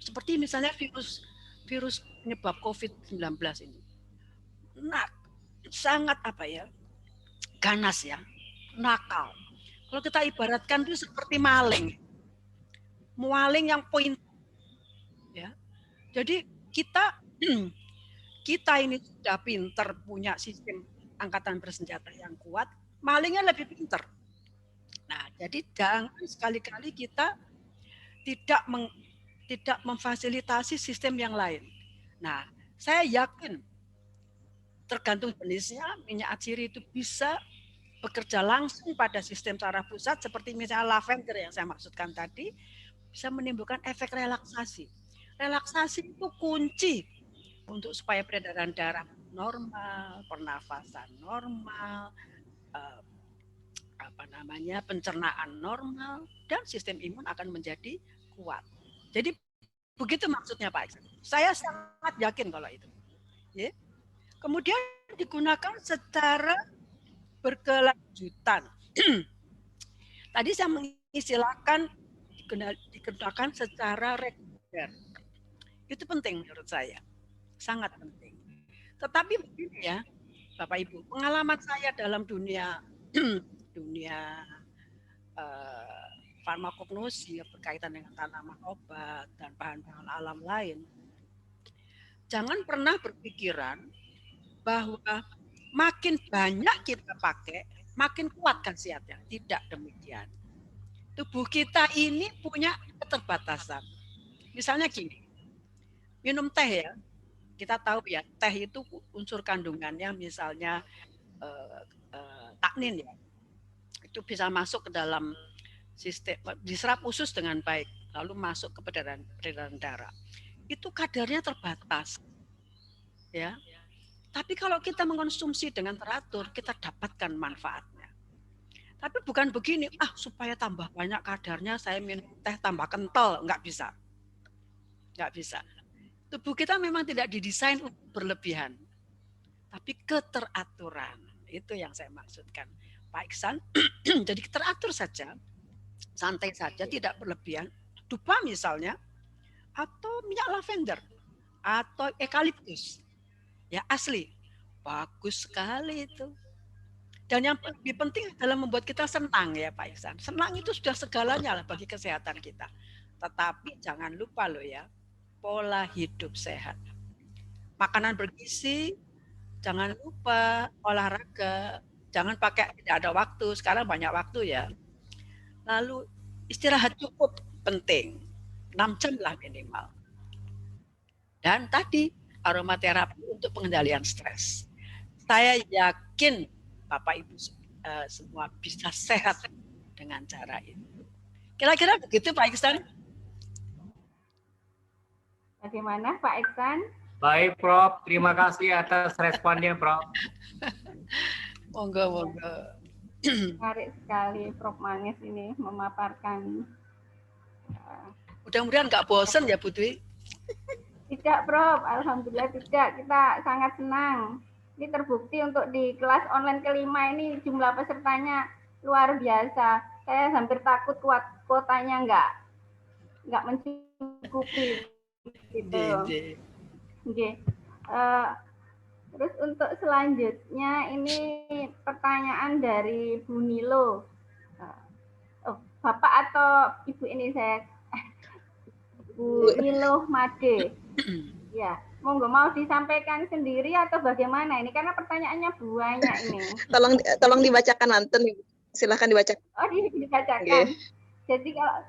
Seperti misalnya virus penyebab COVID-19 ini. Nah, sangat ganas ya, nakal. Kalau kita ibaratkan itu seperti maling yang point, ya. Jadi kita ini sudah pinter, punya sistem angkatan bersenjata yang kuat, malingnya lebih pinter. Nah, jadi jangan sekali-kali kita tidak memfasilitasi sistem yang lain. Nah, saya yakin tergantung jenisnya minyak atsiri itu bisa bekerja langsung pada sistem saraf pusat seperti misalnya lavender yang saya maksudkan tadi, bisa menimbulkan efek relaksasi. Relaksasi itu kunci untuk supaya peredaran darah normal, pernafasan normal, pencernaan normal, dan sistem imun akan menjadi kuat. Jadi begitu maksudnya Pak Iksan. Saya sangat yakin kalau itu. Ya. Kemudian digunakan secara berkelanjutan. Tadi saya mengistilahkan digunakan secara reguler. Itu penting menurut saya. Sangat penting. Tetapi begini ya, Bapak Ibu, pengalaman saya dalam dunia farmakognosi berkaitan dengan tanaman obat dan bahan-bahan alam lain. jangan pernah berpikiran bahwa makin banyak kita pakai, makin kuat khasiatnya. Tidak demikian. Tubuh kita ini punya keterbatasan. Misalnya gini, minum teh ya, kita tahu ya, teh itu unsur kandungannya misalnya taknin ya, itu bisa masuk ke dalam sistem, diserap usus dengan baik, lalu masuk ke peredaran darah. Itu kadarnya terbatas, ya. Tapi kalau kita mengkonsumsi dengan teratur, kita dapatkan manfaatnya. Tapi bukan begini, supaya tambah banyak kadarnya saya minum teh tambah kental, nggak bisa. Nggak bisa. Tubuh kita memang tidak didesain untuk berlebihan, tapi keteraturan. Itu yang saya maksudkan. Pak Iksan, jadi teratur saja, santai saja, tidak berlebihan. Dupa misalnya, atau minyak lavender, atau eukaliptus. Ya asli, bagus sekali itu. Dan yang lebih penting adalah membuat kita senang ya Pak Iksan. Senang itu sudah segalanya lah bagi kesehatan kita. Tetapi jangan lupa loh ya, pola hidup sehat. Makanan bergizi, jangan lupa olahraga, jangan pakai tidak ada waktu, sekarang banyak waktu ya. Lalu istirahat cukup penting, 6 jam lah minimal. Dan tadi aromaterapi untuk pengendalian stres. Saya yakin Bapak Ibu semua bisa sehat dengan cara ini. Kira-kira begitu Pak Iksan? Bagaimana Pak Iksan? Baik Prof, terima kasih atas responnya Prof. Monggo. Menarik sekali Prof Manges ini memaparkan. Mudah-mudahan nggak bosen ya Bu Dwi. Tidak Prof, alhamdulillah tidak. Kita sangat senang. Ini terbukti untuk di kelas online kelima ini jumlah pesertanya luar biasa. Saya hampir takut kuotanya nggak mencukupi. Gitu. Okay. Terus untuk selanjutnya ini pertanyaan dari Bu Nilo. Bapak atau Ibu ini saya Bu Nilo Made. Ya, mau disampaikan sendiri atau bagaimana ini? Karena pertanyaannya banyak ini. Tolong dibacakan Anten, silahkan dibacakan. Oh, dibacakan. Okay. Jadi kalau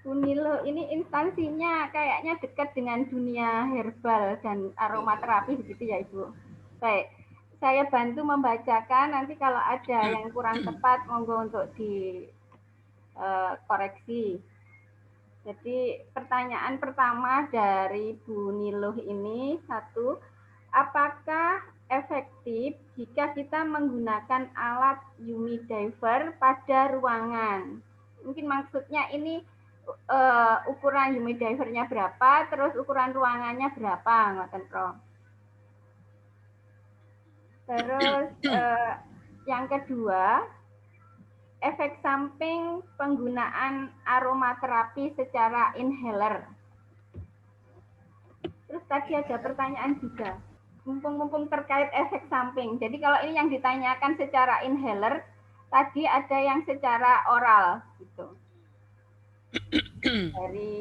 Bu Nilo ini instansinya kayaknya dekat dengan dunia herbal dan aromaterapi begitu ya Ibu. Baik, saya bantu membacakan. Nanti kalau ada yang kurang tepat monggo untuk dikoreksi. Jadi pertanyaan pertama dari Bu Niluh ini, 1, apakah efektif jika kita menggunakan alat humidifier pada ruangan? Mungkin maksudnya ini ukuran humidifiernya berapa, terus ukuran ruangannya berapa, ngoten Prof. Terus yang kedua, efek samping penggunaan aromaterapi secara inhaler. Terus tadi ada pertanyaan juga, mumpung terkait efek samping. Jadi kalau ini yang ditanyakan secara inhaler, tadi ada yang secara oral, gitu. Dari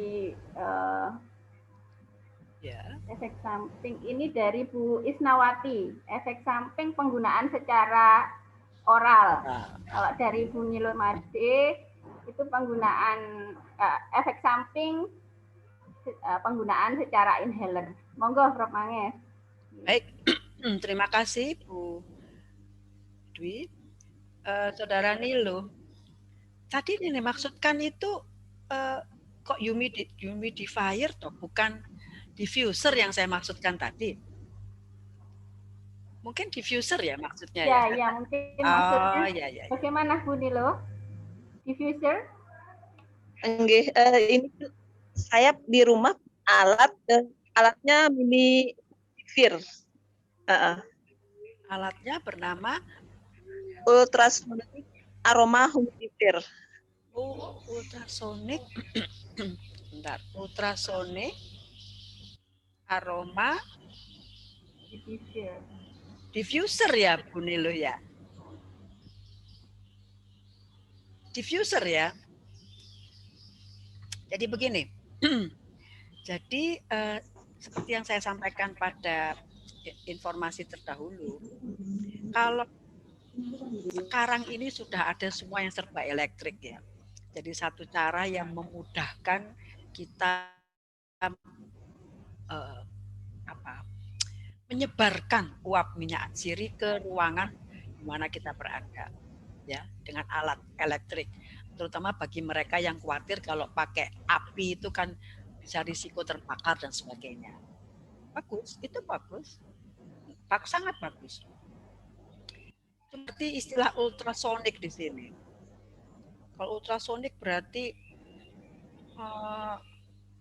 efek samping ini dari Bu Isnawati, efek samping penggunaan secara oral. Kalau dari Bu Nilo Made itu penggunaan efek samping penggunaan secara inhaler. Monggo Prof Manges. Baik, terima kasih Bu Dwi. Saudara Nilo, tadi ini maksudkan itu kok humidifier toh, bukan diffuser yang saya maksudkan tadi. Mungkin diffuser ya maksudnya ya? Ya mungkin maksudnya. Ya. Bagaimana Bu Nilo? Diffuser? Enggak, ini saya di rumah alatnya humidifier. Alatnya bernama ultrasonic aroma humidifier. Ultrasonic. Bentar, ultrasonic aroma diffuser ya Bu Nilo ya. Diffuser ya. Jadi begini. Jadi seperti yang saya sampaikan pada informasi terdahulu, kalau sekarang ini sudah ada semua yang serba elektrik ya. Jadi satu cara yang memudahkan kita menyebarkan uap minyak atsiri ke ruangan di mana kita berada ya dengan alat elektrik, terutama bagi mereka yang khawatir kalau pakai api itu kan bisa risiko terbakar dan sebagainya. Bagus, itu bagus. Sangat bagus. Seperti istilah ultrasonik di sini. Kalau ultrasonik berarti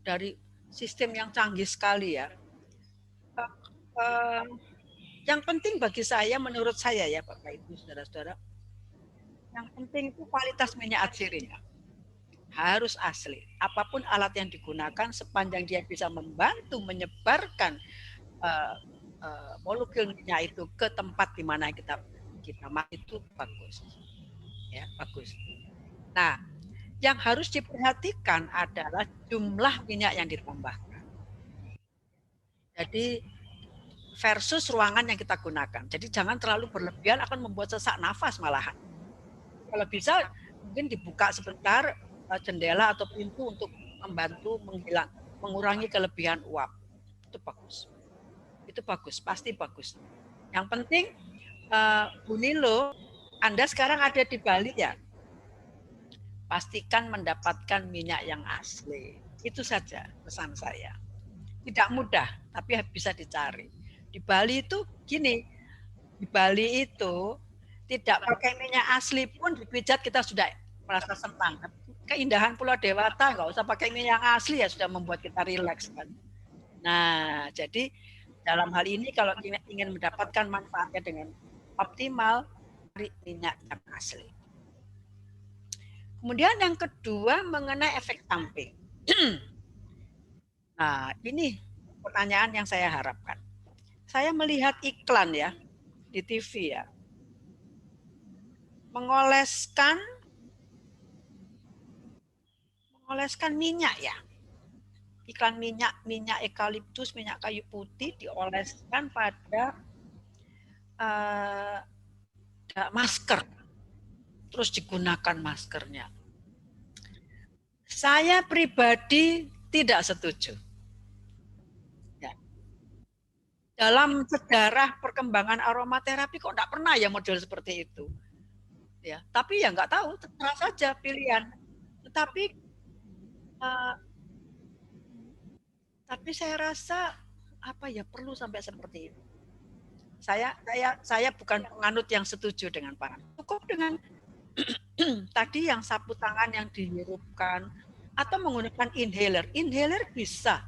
dari sistem yang canggih sekali ya. Yang penting bagi saya, menurut saya ya Bapak Ibu Saudara-saudara, yang penting itu kualitas minyak atsirinya. Harus asli. Apapun alat yang digunakan, sepanjang dia bisa membantu menyebarkan molekul minyak itu ke tempat di mana kita itu bagus. Ya, bagus. Nah, yang harus diperhatikan adalah jumlah minyak yang ditambahkan. Jadi versus ruangan yang kita gunakan. Jadi jangan terlalu berlebihan, akan membuat sesak nafas malahan. Kalau bisa mungkin dibuka sebentar jendela atau pintu untuk membantu mengurangi kelebihan uap. Itu bagus. Itu bagus, pasti bagus. Yang penting Bu Nilo, Anda sekarang ada di Bali ya. Pastikan mendapatkan minyak yang asli. Itu saja pesan saya. Tidak mudah, tapi bisa dicari. Di Bali itu gini, di Bali itu tidak pakai minyak asli pun dipijat kita sudah merasa senang. Keindahan Pulau Dewata nggak usah pakai minyak asli ya sudah membuat kita rileks kan. Nah, jadi dalam hal ini kalau ingin mendapatkan manfaatnya dengan optimal, cari minyak yang asli. Kemudian yang kedua mengenai efek samping. Nah, ini pertanyaan yang saya harapkan. Saya melihat iklan ya di TV ya, mengoleskan minyak ya, iklan minyak eukaliptus, minyak kayu putih dioleskan pada masker, terus digunakan maskernya. Saya pribadi tidak setuju. Dalam sejarah perkembangan aromaterapi kok enggak pernah ya model seperti itu. Ya, tapi ya enggak tahu, terserah saja pilihan. Tetapi saya rasa apa ya perlu sampai seperti itu. Saya bukan penganut yang setuju dengan Pak. Cukup dengan tadi yang sapu tangan yang dihirupkan atau menggunakan inhaler. Inhaler bisa.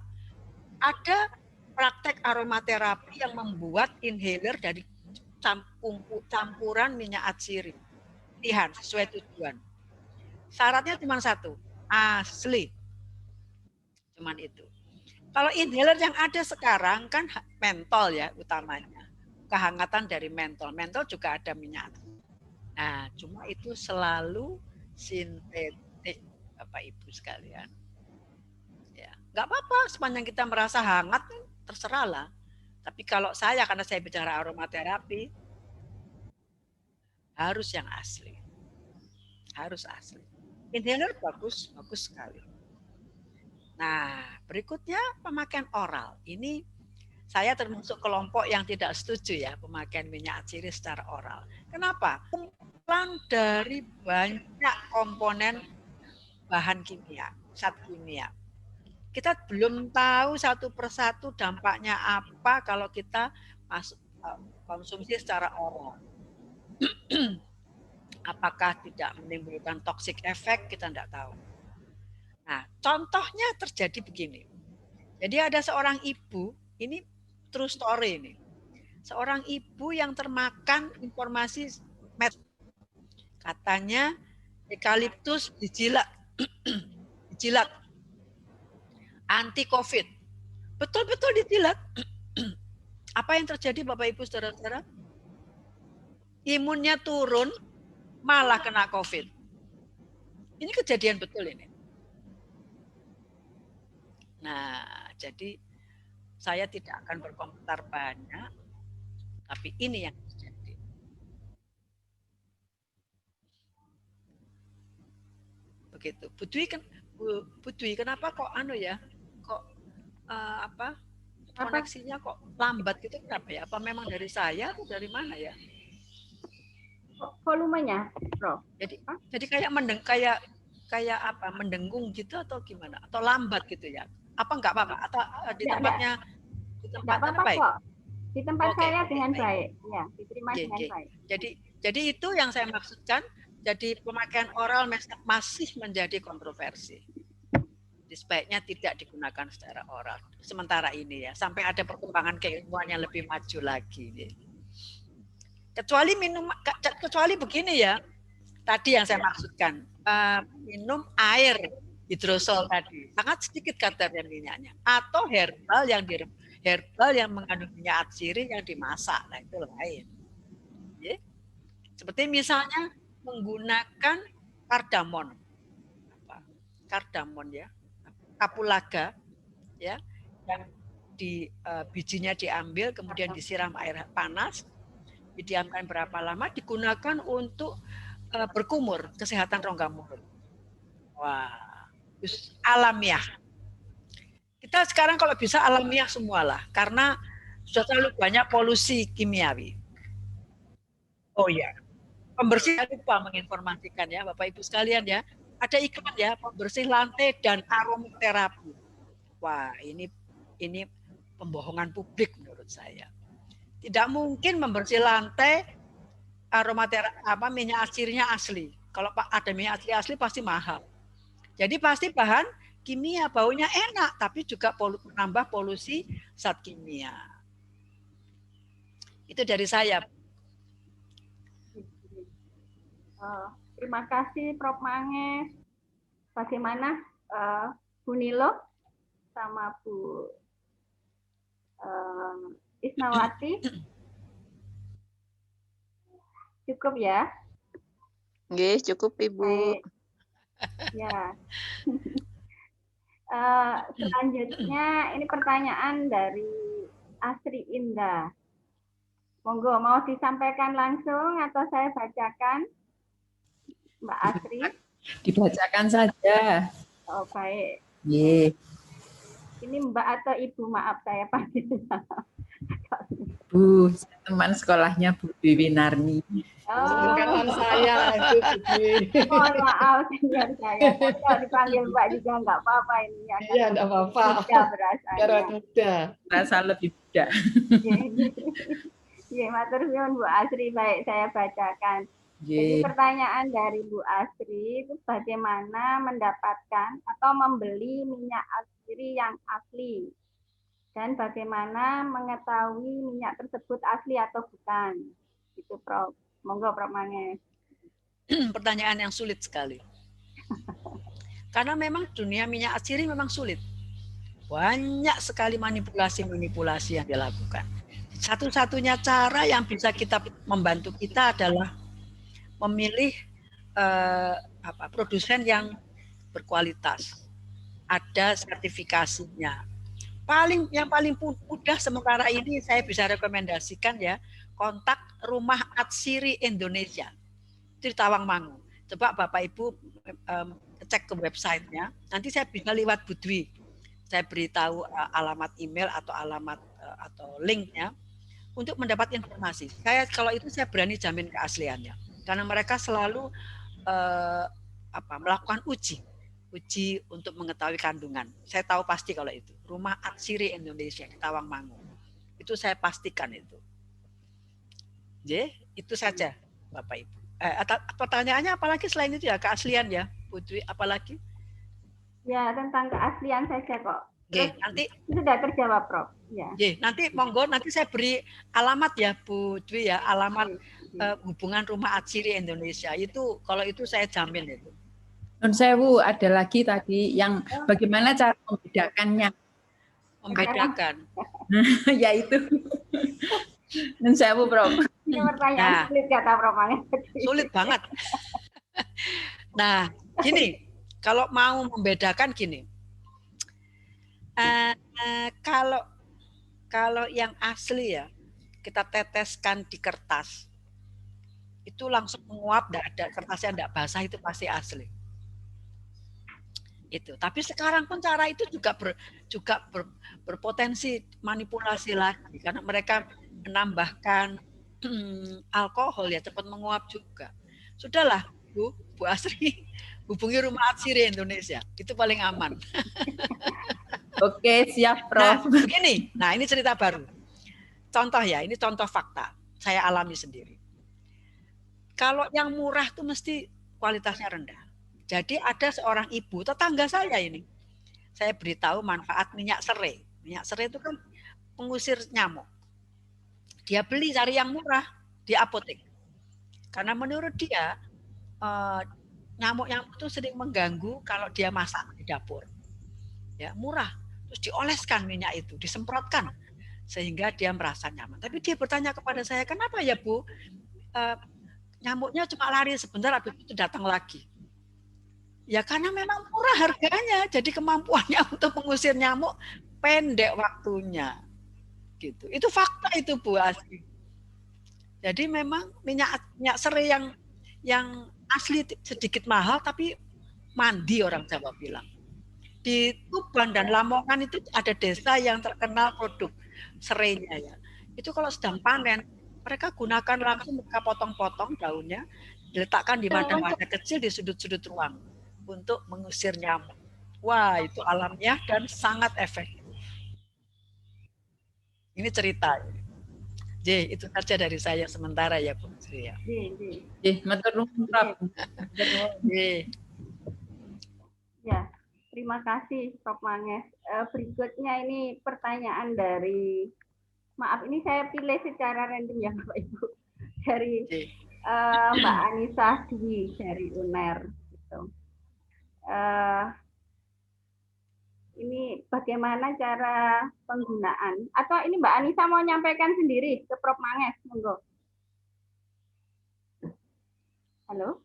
Ada praktek aromaterapi yang membuat inhaler dari campuran minyak atsiri. Pilihan sesuai tujuan. Syaratnya cuma satu, asli. Cuman itu. Kalau inhaler yang ada sekarang kan mentol ya utamanya. Kehangatan dari mentol. Mentol juga ada minyak. Nah, cuma itu selalu sintetik Bapak Ibu sekalian. Ya, nggak apa-apa sepanjang kita merasa hangat terserahlah. Tapi kalau karena saya bicara aromaterapi, harus yang asli. Harus asli. Inhaler bagus sekali. Nah, berikutnya pemakaian oral. Ini saya termasuk kelompok yang tidak setuju ya pemakaian minyak atsiri secara oral. Kenapa? Kumpulan dari banyak komponen bahan kimia, zat kimia. Kita belum tahu satu persatu dampaknya apa kalau kita konsumsi secara oral. Apakah tidak menimbulkan toxic effect, kita tidak tahu. Nah, contohnya terjadi begini. Jadi ada seorang ibu, ini true story ini. Seorang ibu yang termakan informasi katanya eukaliptus dijilat. Dijilat. Anti COVID. Betul-betul dijilat. Apa yang terjadi Bapak Ibu Saudara-saudara? Imunnya turun, malah kena COVID. Ini kejadian betul ini. Nah, jadi saya tidak akan berkomentar banyak, tapi ini yang terjadi. Begitu. Bu Dwi, kenapa kok kok koneksinya kok lambat gitu, kenapa ya? Apa memang dari saya atau dari mana ya? Volumenya, Prof. Jadi kayak mendengung gitu atau gimana? Atau lambat gitu ya? Apa enggak apa-apa? Atau di tempatnya baik? Kok. Di tempat saya dengan baik. Ya, diterima dengan baik. Jadi itu yang saya maksudkan. Jadi pemakaian oral masih menjadi kontroversi. Jadi sebaiknya tidak digunakan secara oral. Sementara ini ya, sampai ada perkembangan keilmuan yang lebih maju lagi. Kecuali begini ya, tadi yang saya maksudkan, minum air hidrosol tadi, sangat sedikit kadar minyaknya, atau herbal yang mengandung minyak atsiri yang dimasak, nah itu lain. Ya. Seperti misalnya menggunakan kardamon ya, kapulaga ya, yang bijinya diambil kemudian disiram air panas, didiamkan berapa lama, digunakan untuk berkumur, kesehatan rongga mulut. Wah, alamiah. Kita sekarang kalau bisa alamiah semualah, karena sudah terlalu banyak polusi kimiawi. Oh iya, pembersih, saya lupa menginformasikan ya Bapak Ibu sekalian ya, ada iklan ya, pembersih lantai dan aromaterapi. Wah, ini pembohongan publik menurut saya. Tidak mungkin membersih lantai aromaterapi minyak atsirinya asli. Kalau ada minyak asli pasti mahal. Jadi pasti bahan kimia, baunya enak, tapi juga menambah polusi zat kimia. Itu dari saya. Terima kasih Prof. Manges. Bagaimana Bu Nilo sama Bu Isnawati? Cukup ya? Nggih, cukup Ibu. Ya. Selanjutnya ini pertanyaan dari Asri Indah. Monggo, mau disampaikan langsung atau saya bacakan, Mbak Asri? Dibacakan saja. Oh, baik. Ye. Ini Mbak atau Ibu, maaf saya panggil. Bu, teman sekolahnya Bu Dewi Narni. Oh, kawan saya itu. Mohon maaf senior saya. Kalau dipanggil Mbak juga nggak apa-apa ini. Iya, nggak apa-apa. Rasa lebih muda. Iya, matur suwun Bu Asri, baik saya bacakan. Jadi pertanyaan dari Bu Asri itu bagaimana mendapatkan atau membeli minyak atsiri yang asli dan bagaimana mengetahui minyak tersebut asli atau bukan. Itu Prof. Monggo Prof. Manges. Pertanyaan yang sulit sekali. Karena memang dunia minyak atsiri memang sulit. Banyak sekali manipulasi-manipulasi yang dilakukan. Satu-satunya cara yang bisa membantu kita adalah memilih produsen yang berkualitas, ada sertifikasinya. Yang paling mudah sementara ini saya bisa rekomendasikan ya, kontak Rumah Atsiri Indonesia di Tawangmangu. Coba Bapak Ibu cek ke websitenya. Nanti saya bisa lewat Bu Dwi. Saya beritahu alamat email atau alamat atau linknya untuk mendapat informasi. Kalau itu saya berani jamin keasliannya, karena mereka selalu melakukan uji untuk mengetahui kandungan. Saya tahu pasti kalau itu Rumah Atsiri Indonesia di Tawangmangu. Itu saya pastikan itu. Itu saja Bapak Ibu. Pertanyaannya apalagi selain itu ya, keaslian ya, Putri, apalagi? Ya, tentang keaslian saja kok. Nanti sudah terjawab, Prof. Ya. Nanti monggo, nanti saya beri alamat ya Bu Dwi ya, alamat hubungan Rumah Atsiri Indonesia. Itu kalau itu saya jamin itu. Nun sewu, ada lagi tadi yang bagaimana cara membedakannya. Membedakan. Ya itu. Nun sewu, Prof. Ini pertanyaan sulit kata Prof. Manges. Sulit banget. Nah, gini, kalau mau membedakan gini. Kalau Kalau yang asli ya, kita teteskan di kertas, itu langsung menguap, tidak ada kertasnya tidak basah, itu pasti asli. Itu. Tapi sekarang pun cara itu juga berpotensi manipulasi lagi, karena mereka menambahkan alkohol ya, cepat menguap juga. Sudahlah, Bu Asri, hubungi Rumah Atsiri Indonesia, itu paling aman. Oke, siap, Prof. Nah, begini, nah ini cerita baru. Contoh ya, ini contoh fakta. Saya alami sendiri. Kalau yang murah tuh mesti kualitasnya rendah. Jadi ada seorang ibu, tetangga saya ini. Saya beritahu manfaat minyak serai. Minyak serai itu kan pengusir nyamuk. Dia beli cari yang murah di apotek. Karena menurut dia, nyamuk-nyamuk itu sering mengganggu kalau dia masak di dapur. Ya, murah. Terus dioleskan minyak itu, disemprotkan sehingga dia merasa nyaman. Tapi dia bertanya kepada saya, kenapa ya Bu? Nyamuknya cuma lari sebentar, habis itu datang lagi. Ya karena memang murah harganya, jadi kemampuannya untuk mengusir nyamuk pendek waktunya. Gitu. Itu fakta itu Bu Asri. Jadi memang minyak serai yang asli sedikit mahal, tapi mandi orang Jawa bilang. Di Tuban dan Lamongan itu ada desa yang terkenal produk serainya ya. Itu kalau sedang panen, mereka gunakan langsung, mereka potong-potong daunnya, diletakkan di wadah-wadah kecil di sudut-sudut ruang untuk mengusir nyamuk. Wah, itu alamiah dan sangat efektif. Ini cerita. Jadi itu saja dari saya sementara ya Bu Sri ya. Matur nuwun, Prof. Ya. Terima kasih Prof. Manges. Berikutnya ini pertanyaan dari, maaf ini saya pilih secara random ya Bapak Ibu, dari Mbak Anissa Dwi dari UNER. Gitu. Ini bagaimana cara penggunaan, atau ini Mbak Anissa mau nyampaikan sendiri ke Prof. Manges, monggo. Halo?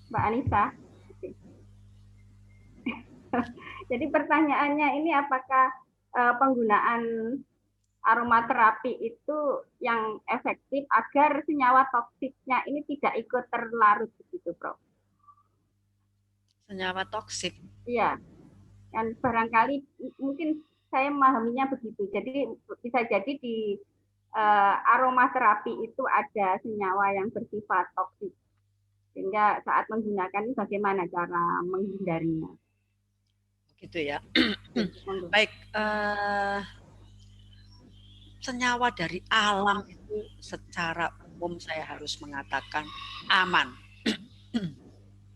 Mbak Anissa. Jadi pertanyaannya ini apakah penggunaan aromaterapi itu yang efektif agar senyawa toksiknya ini tidak ikut terlarut begitu, Prof? Senyawa toksik? Iya. Dan barangkali mungkin saya memahaminya begitu. Jadi bisa jadi di aromaterapi itu ada senyawa yang bersifat toksik. Sehingga saat menggunakan ini bagaimana cara menghindarinya? Gitu ya. Baik, senyawa dari alam itu secara umum saya harus mengatakan aman.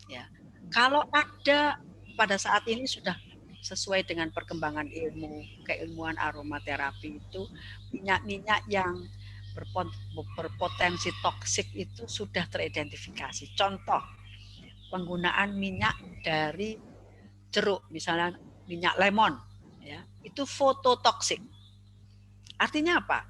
Ya, kalau ada pada saat ini sudah sesuai dengan perkembangan ilmu keilmuan aromaterapi itu minyak-minyak yang berpotensi toksik itu sudah teridentifikasi. Contoh, penggunaan minyak dari jeruk, misalnya minyak lemon, ya, itu fototoksik. Artinya apa?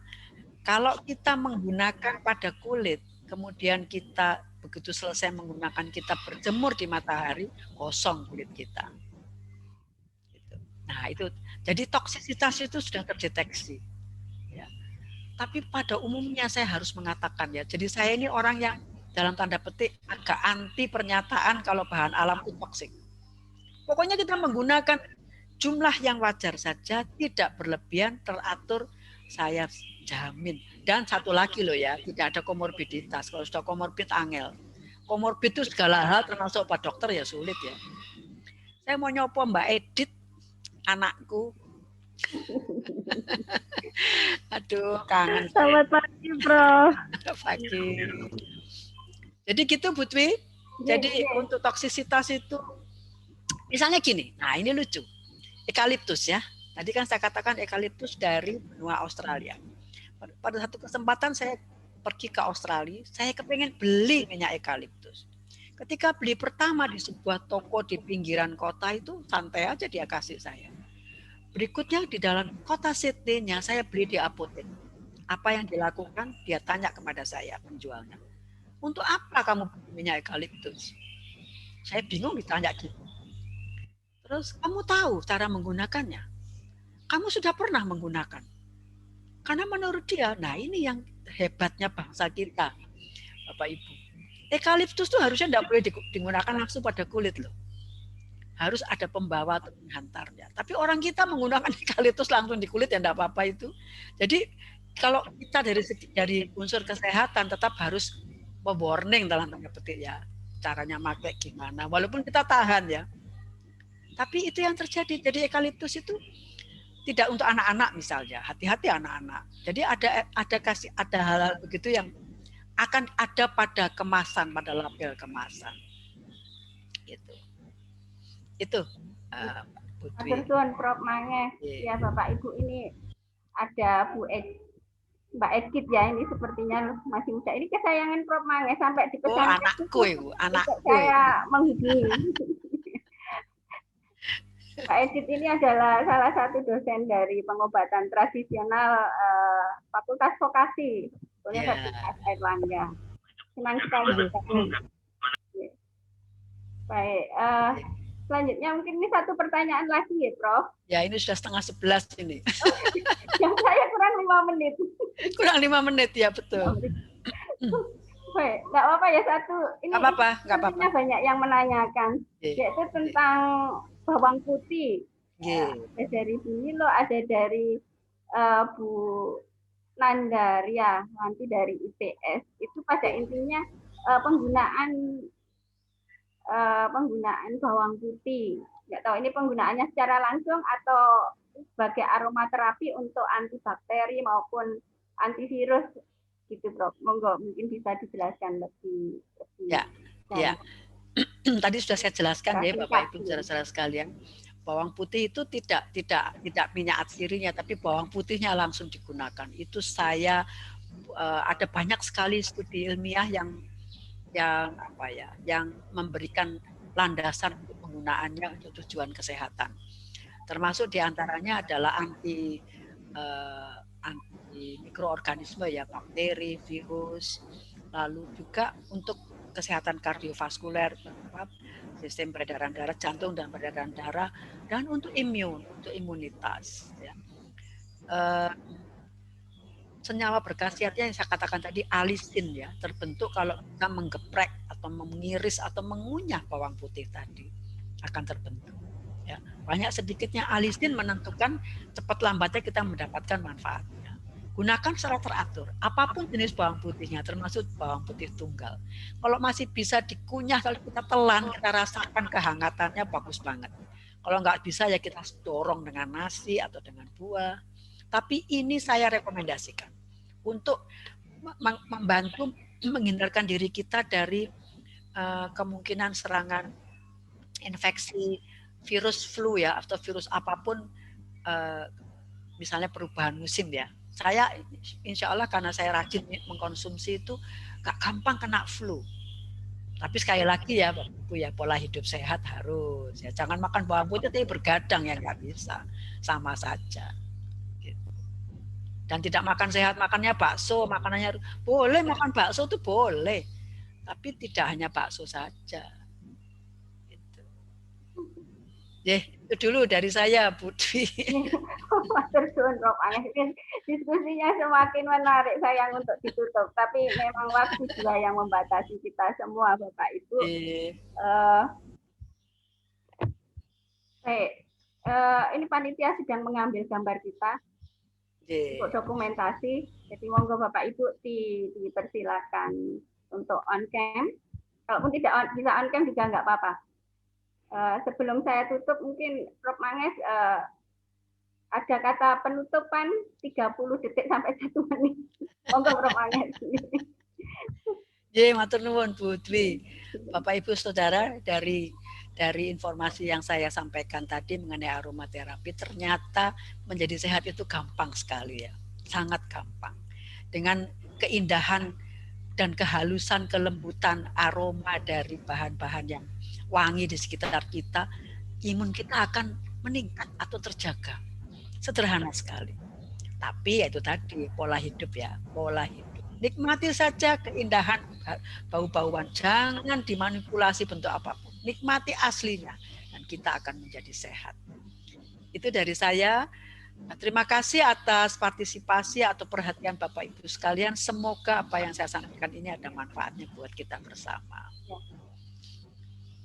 Kalau kita menggunakan pada kulit, kemudian kita begitu selesai menggunakan, kita berjemur di matahari, kosong kulit kita. Nah itu, jadi toksisitas itu sudah terdeteksi. Tapi pada umumnya saya harus mengatakan ya, jadi saya ini orang yang dalam tanda petik agak anti pernyataan kalau bahan alam itu toksik. Pokoknya kita menggunakan jumlah yang wajar saja, tidak berlebihan, teratur, saya jamin. Dan satu lagi loh ya, tidak ada komorbiditas. Kalau sudah komorbid angel. Komorbid itu segala hal termasuk Pak Dokter ya sulit ya. Saya mau nyopo Mbak Edith, anakku. Aduh, kangen. Selamat pagi, Prof. Pagi. Jadi gitu, Bu Dwi. Jadi untuk toksisitas itu, misalnya gini, nah ini lucu. Ekaliptus ya. Tadi kan saya katakan ekaliptus dari benua Australia. Pada satu kesempatan saya pergi ke Australia, saya kepengen beli minyak ekaliptus. Ketika beli pertama di sebuah toko di pinggiran kota itu, santai aja dia kasih saya. Berikutnya di dalam kota Sydney-nya saya beli di apotek. Apa yang dilakukan? Dia tanya kepada saya penjualnya. Untuk apa kamu beli minyak ekaliptus? Saya bingung ditanya gitu. Terus kamu tahu cara menggunakannya? kamu sudah pernah menggunakan. Karena menurut dia, nah ini yang hebatnya bangsa kita, Bapak Ibu. Eukaliptus itu harusnya tidak boleh digunakan langsung pada kulit loh. Harus ada pembawa atau penghantarnya. Tapi orang kita menggunakan eukaliptus langsung di kulit ya tidak apa-apa itu. Jadi kalau kita dari unsur kesehatan tetap harus warning dalam tanda petik ya. Caranya pakai gimana. Walaupun kita tahan ya. Tapi itu yang terjadi. Jadi eukaliptus itu tidak untuk anak-anak misalnya. Hati-hati anak-anak. Jadi ada hal-hal begitu yang akan ada pada kemasan, pada label kemasan. Gitu. Itu Putri. Matur Prof Mange. Ya Bapak Ibu, ini ada Mbak Edgit ya, ini sepertinya masih muda. Ini kesayangan Prof Mange sampai dipesan. Oh, anakku Ibu, anakku. Saya menghubungi. Mbak Edgit ini adalah salah satu dosen dari pengobatan tradisional Fakultas Vokasi Universitas Airlangga. Senang sekali. Baik, selanjutnya mungkin ini satu pertanyaan lagi ya, Prof. Ya, ini sudah 10:30 ini. Yang saya kurang 5 menit. Kurang 5 menit ya, betul. Baik, nggak apa-apa ya satu. Ini nggak apa-apa. Banyak yang menanyakan, yaitu tentang bawang putih. Ada dari Bunilo, ada dari Bu Nandaria, nanti dari IPS. Itu pada intinya penggunaan bawang putih. Nggak tahu ini penggunaannya secara langsung atau sebagai aromaterapi untuk antibakteri maupun antivirus gitu, Prof. Monggo mungkin bisa dijelaskan lebih. Ya. Tadi sudah saya jelaskan ya Bapak Ibu saudara-saudara sekalian. Bawang putih itu tidak minyak atsirinya, tapi bawang putihnya langsung digunakan. Itu saya ada banyak sekali studi ilmiah yang memberikan landasan untuk penggunaannya untuk tujuan kesehatan. Termasuk diantaranya adalah anti mikroorganisme ya, bakteri, virus, lalu juga untuk kesehatan kardiovaskuler, sistem peredaran darah, jantung dan peredaran darah, dan untuk imunitas. Ya. Senyawa berkhasiatnya yang saya katakan tadi alisin ya, terbentuk kalau kita menggeprek atau mengiris atau mengunyah bawang putih tadi akan terbentuk. Ya. Banyak sedikitnya alisin menentukan cepat lambatnya kita mendapatkan manfaatnya. Gunakan secara teratur, apapun jenis bawang putihnya, termasuk bawang putih tunggal. Kalau masih bisa dikunyah, kalau kita telan, kita rasakan kehangatannya, bagus banget. Kalau nggak bisa ya kita dorong dengan nasi atau dengan buah. Tapi ini saya rekomendasikan untuk membantu menghindarkan diri kita dari kemungkinan serangan infeksi virus flu ya, atau virus apapun, misalnya perubahan musim ya. Saya insya Allah karena saya rajin mengkonsumsi itu gak gampang kena flu. Tapi sekali lagi ya Bapak Ibu ya, pola hidup sehat harus ya. Jangan makan bawang putih tapi bergadang ya, nggak bisa, sama saja. Gitu. Dan tidak makan sehat, makannya bakso, makanannya boleh, makan bakso itu boleh, tapi tidak hanya bakso saja. Gitu. Itu dulu dari saya, Putri. Matur suwun Prof Anges. Diskusinya semakin menarik, sayang untuk ditutup. Tapi memang waktu juga yang membatasi kita semua, Bapak Ibu. Ini panitia sedang mengambil gambar kita untuk dokumentasi. Jadi monggo Bapak Ibu dipersilakan untuk on cam. Kalaupun tidak bisa on cam juga nggak apa-apa. Sebelum saya tutup, mungkin Prof Manges ada kata penutupan 30 detik sampai 1 menit. Monggo Prof Manges. Matur nuwun Putri. Bapak Ibu Saudara, dari informasi yang saya sampaikan tadi mengenai aromaterapi, ternyata menjadi sehat itu gampang sekali ya. Sangat gampang. Dengan keindahan dan kehalusan, kelembutan aroma dari bahan-bahan yang wangi di sekitar kita, imun kita akan meningkat atau terjaga. Sederhana sekali. Tapi itu tadi pola hidup ya, pola hidup. Nikmati saja keindahan bau-bauan, jangan dimanipulasi bentuk apapun. Nikmati aslinya dan kita akan menjadi sehat. Itu dari saya. Nah, terima kasih atas partisipasi atau perhatian Bapak Ibu sekalian. Semoga apa yang saya sampaikan ini ada manfaatnya buat kita bersama.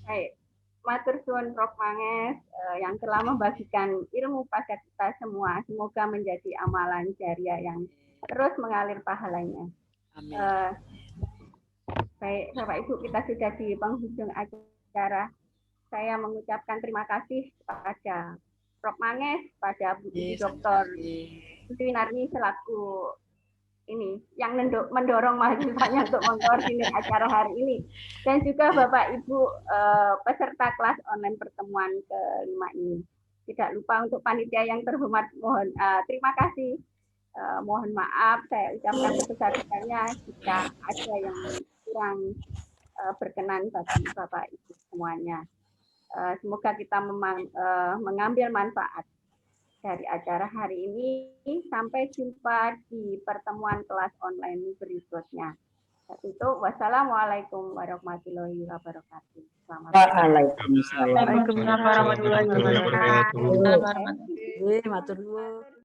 Baik, matur suwun Prof. Manges yang telah membagikan ilmu pada kita semua. Semoga menjadi amalan jariah yang terus mengalir pahalanya. Amin. Baik, Bapak Ibu, kita sudah di penghujung acara. Saya mengucapkan terima kasih kepada Prof. Manges, pada Bu Dr. Winarni selaku ini yang mendorong mahasiswanya untuk mengkoordinir acara hari ini, dan juga Bapak Ibu peserta kelas online pertemuan kelima ini. Tidak lupa untuk panitia yang terhormat, mohon terima kasih. Mohon maaf saya ucapkan sebesar-besarnya jika ada yang kurang berkenan bagi Bapak Ibu semuanya. Semoga kita mengambil manfaat dari acara hari ini. Sampai jumpa di pertemuan kelas online berikutnya. Itu wassalamualaikum warahmatullahi wabarakatuh. Selamat Waalaikumsalam warahmatullahi wabarakatuh. Matur nuwun.